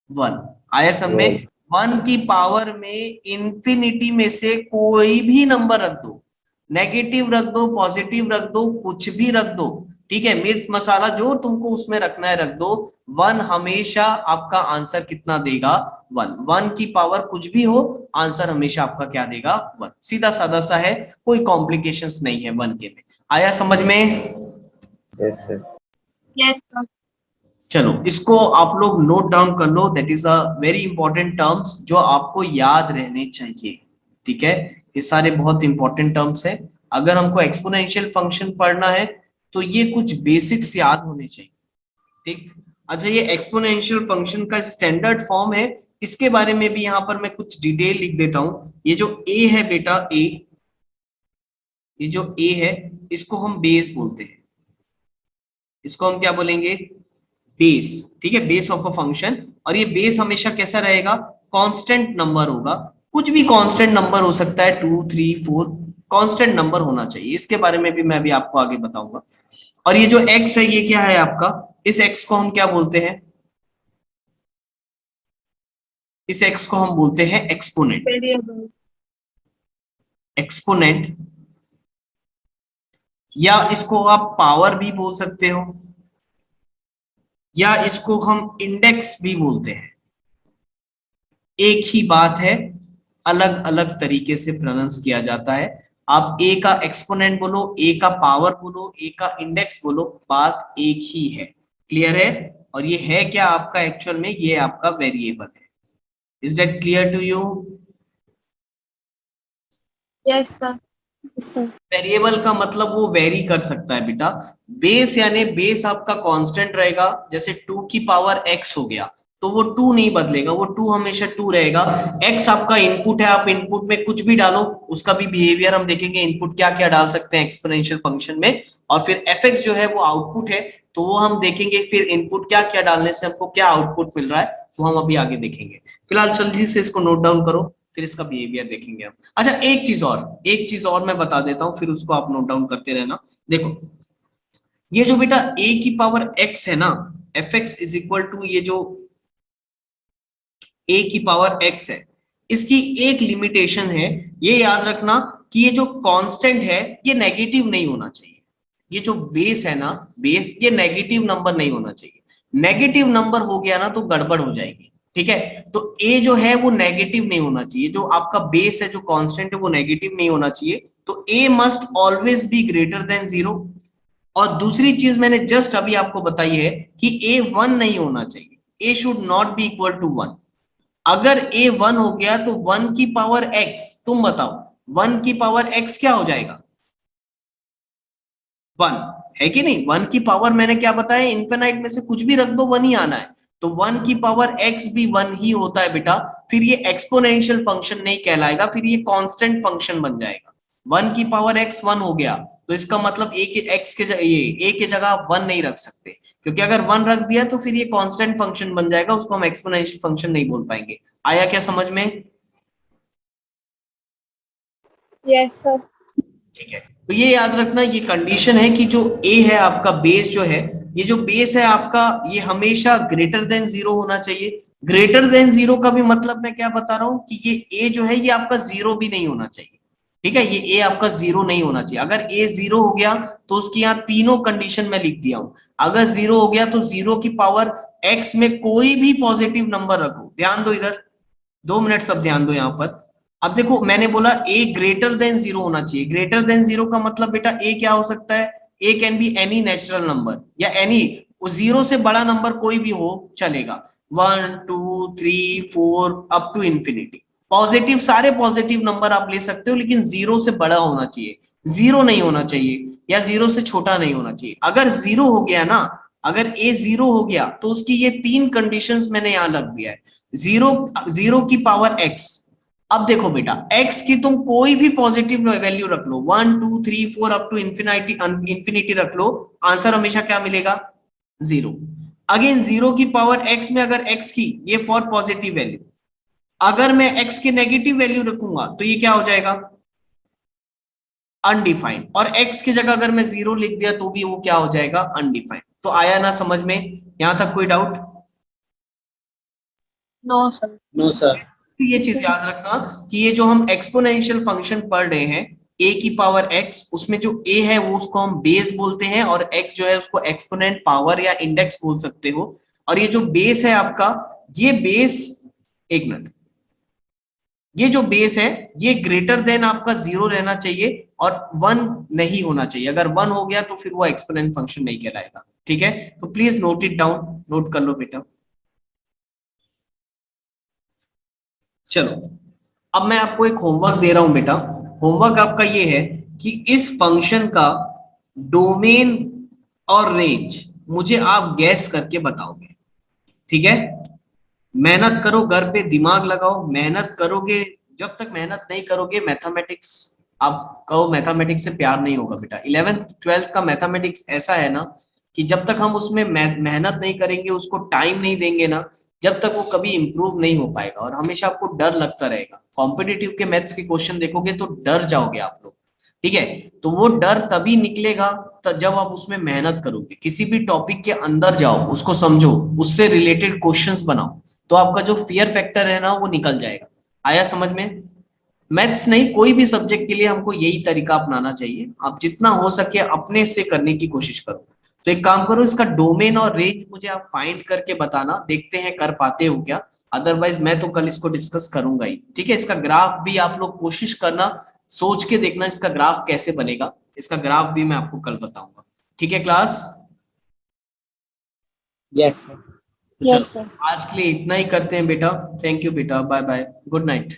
1। आया सब में, 1 की पावर में इंफिनिटी में से कोई भी नंबर रख दो, नेगेटिव रख दो, पॉजिटिव रख दो, कुछ भी रख दो, ठीक है, मिर्च मसाला जो तुमको उसमें रखना है रख दो, 1 हमेशा आपका आंसर कितना देगा, 1। 1 की पावर कुछ भी हो, आंसर हमेशा आपका क्या देगा, 1। सीधा साधा सा है, कोई कॉम्प्लिकेशंस नहीं है 1 के में। आया समझ में, यस सर यस चलो इसको आप लोग नोट डाउन कर लो, that is a very important terms जो आपको याद रहने चाहिए, ठीक है। ये सारे बहुत इंपॉर्टेंट टर्म्स है, अगर हमको एक्सपोनेंशियल फंक्शन पढ़ना है तो ये कुछ बेसिक्स याद होने चाहिए, ठीक। अच्छा ये एक्सपोनेंशियल फंक्शन का स्टैंडर्ड फॉर्म है, इसके बारे में भी यहाँ पर मैं कुछ डिटेल लिख देता हूँ। ये जो ए है बेटा, ये जो ए है इसको हम बेस बोलते हैं, इसको हम क्या बोलेंगे, बेस, ठीक है, बेस ऑफ अ फंक्शन। और ये बेस हमेशा कैसा रहेगा, कांस्टेंट नंबर होगा, कुछ भी कांस्टेंट नंबर हो सकता है, 2 3 4 कांस्टेंट नंबर होना चाहिए, इसके बारे में भी मैं अभी आपको आगे बताऊंगा। और ये जो x है ये क्या है आपका, इस x को हम क्या बोलते हैं, इस x को हम बोलते हैं एक्सपोनेंट, वेरिएबल एक्सपोनेंट, या इसको आप पावर भी बोल सकते हो, या इसको हम इंडेक्स भी बोलते हैं, एक ही बात है, अलग अलग तरीके से प्रोनाउंस किया जाता है। आप ए का एक्सपोनेंट बोलो, ए का पावर बोलो, ए का इंडेक्स बोलो, बात एक ही है, क्लियर है। और ये है क्या आपका, एक्चुअल में ये आपका वेरिएबल है। Is that clear to you. Yes sir variable का मतलब वो वेरी कर सकता है बेटा, बेस यानी बेस आपका कांस्टेंट रहेगा, जैसे 2 की पावर x हो गया तो वो 2 नहीं बदलेगा, वो 2 हमेशा 2 रहेगा। x आपका इनपुट है, आप इनपुट में कुछ भी डालो, उसका भी बिहेवियर हम देखेंगे, इनपुट क्या क्या डाल सकते हैं एक्सपोनेंशियल फंक्शन में। और फिर fx जो है वो आउटपुट है, तो वो हम देखेंगे फिर इनपुट क्या क्या डालने से हमको क्या आउटपुट मिल रहा है, वो हम अभी आगे देखेंगे। फिलहाल जल्दी से इसको नोट डाउन करो, फिर इसका बिहेवियर देखेंगे हम। अच्छा एक चीज और मैं बता देता हूँ, फिर उसको आप नोट डाउन करते रहना। देखो ये जो बेटा a की पावर x है ना, fx इज इक्वल टू ये जो a की पावर x है, इसकी एक लिमिटेशन है, ये याद रखना कि ये जो कांस्टेंट है ये नेगेटिव नहीं होना चाहिए। ये जो बेस है ना, बेस, ये नेगेटिव नंबर नहीं होना चाहिए। नेगेटिव नंबर हो गया ना तो गड़बड़ हो जाएगी, ठीक है। तो a जो है वो नेगेटिव नहीं होना चाहिए, जो आपका बेस है, जो कांस्टेंट है वो नेगेटिव नहीं होना चाहिए। तो a must always be greater than 0। और दूसरी चीज मैंने जस्ट अभी आपको बताई है कि a 1 नहीं होना चाहिए, a should not be equal to 1। अगर a 1 हो गया तो 1 की पावर x, तुम बताओ 1 की पावर x क्या हो जाएगा? 1 है कि नहीं? 1 की पावर मैंने क्या बताया, इनफिनाइट में से कुछ भी रख दो 1 ही आना है। तो 1 की पावर x भी 1 ही होता है बेटा। फिर ये एक्सपोनेंशियल फंक्शन नहीं कहलाएगा, फिर ये कांस्टेंट फंक्शन बन जाएगा। 1 की पावर x 1 हो गया तो इसका मतलब a के जगह आप 1 नहीं रख सकते, क्योंकि अगर 1 रख दिया तो फिर ये कांस्टेंट फंक्शन बन जाएगा, उसको हम एक्सपोनेंशियल फंक्शन नहीं बोल पाएंगे। आया क्या समझ में? Yes sir. ठीक है, तो ये याद रखना, ये कंडीशन है कि जो a है आपका, बेस जो है, ये जो बेस है आपका, ये हमेशा ग्रेटर देन 0 होना चाहिए। ग्रेटर देन 0 का भी मतलब मैं क्या बता रहा हूं कि ये a जो है ये आपका 0 भी नहीं होना चाहिए, ठीक है। ये a आपका 0 नहीं होना चाहिए। अगर a 0 हो गया तो उसकी यहाँ तीनों कंडीशन में लिख दिया हूं। अगर 0 हो गया तो 0 की पावर x में कोई भी पॉजिटिव नंबर रखो। ध्यान दो इधर, 2 मिनट सब ध्यान दो यहाँ पर। अब देखो मैंने बोला a ग्रेटर देन 0 होना चाहिए। ग्रेटर देन 0 का मतलब बेटा a क्या हो सकता है? a can be any natural number या एनी 0 से बड़ा नंबर कोई भी हो चलेगा, 1 2 3 4 अप टू इंफिनिटी। पॉजिटिव, सारे पॉजिटिव नंबर आप ले सकते हो, लेकिन 0 से बड़ा होना चाहिए, 0 नहीं होना चाहिए, या 0 से छोटा नहीं होना चाहिए। अगर 0 हो गया ना, अगर a 0 हो गया तो उसकी ये तीन कंडीशंस मैंने यहां रख दिया है। 0 की पावर x। अब देखो बेटा, x की तुम कोई भी पॉजिटिव वैल्यू रख लो, 1 2 3 4 अप टू इंफिनिटी रख लो, आंसर हमेशा क्या मिलेगा? 0। अगेन 0 की पावर x में अगर x की, ये फॉर पॉजिटिव वैल्यू, अगर मैं x की नेगेटिव वैल्यू रखूंगा तो ये क्या हो जाएगा? अनडिफाइंड। और x की जगह अगर मैं 0 लिख दिया तो भी वो क्या हो जाएगा? अनडिफाइंड। तो आया ना समझ में? यहां तक कोई doubt? No sir. No sir. ये चीज याद रखना कि ये जो हम एक्सपोनेंशियल फंक्शन पढ़ रहे हैं, a की पावर x, उसमें जो a है वो उसको हम बेस बोलते हैं, और x जो है उसको एक्सपोनेंट पावर या इंडेक्स बोल सकते हो। और ये जो बेस है आपका, ये बेस, एक मिनट, ये जो बेस है ये ग्रेटर देन आपका 0 रहना चाहिए और 1 नहीं होना चाहिए। अगर 1 हो गया तो फिर वो एक्सपोनेंट फंक्शन नहीं कहलाएगा, ठीक है। तो please note it down, note कर लो बेटा। चलो, अब मैं आपको एक होमवर्क दे रहा हूं बेटा। होमवर्क आपका ये है कि इस फंक्शन का डोमेन और रेंज मुझे आप गैस करके बताओगे, ठीक है। मेहनत करो, घर पे दिमाग लगाओ, मेहनत करोगे। जब तक मेहनत नहीं करोगे, मैथमेटिक्स, आप कहो मैथमेटिक्स से प्यार नहीं होगा बेटा। 11th 12th का मैथमेटिक्स ऐसा है ना कि जब तक हम उसमें मेहनत नहीं करेंगे, उसको टाइम नहीं देंगे ना, जब तक वो कभी इंप्रूव नहीं हो पाएगा, और हमेशा आपको डर लगता रहेगा। कॉम्पिटिटिव के मैथ्स के क्वेश्चन देखोगे तो डर जाओगे आप लोग, ठीक है। तो वो डर तभी निकलेगा जब आप उसमें मेहनत करोगे। किसी भी टॉपिक के अंदर जाओ, उसको समझो, उससे रिलेटेड क्वेश्चंस बनाओ, तो आपका जो फियर फैक्टर है ना वो निकल जाएगा। आया समझ में? मैथ्स नहीं, कोई भी सब्जेक्ट के लिए हमको यही तरीका अपनाना चाहिए। आप जितना हो सके अपने से करने की कोशिश करो। तो एक काम करो, इसका डोमेन और रेंज मुझे आप फाइंड करके बताना, देखते हैं कर पाते हो क्या। अदरवाइज मैं तो कल इसको डिस्कस करूंगा ही, ठीक है। इसका ग्राफ भी आप लोग कोशिश करना, सोच के देखना इसका ग्राफ कैसे बनेगा। इसका ग्राफ भी मैं आपको कल बताऊंगा, ठीक है क्लास। Yes sir. तो चलो, आज के लिए इतना ही करते हैं बेटा। थैंक यू बेटा, बाय बाय, गुड नाइट।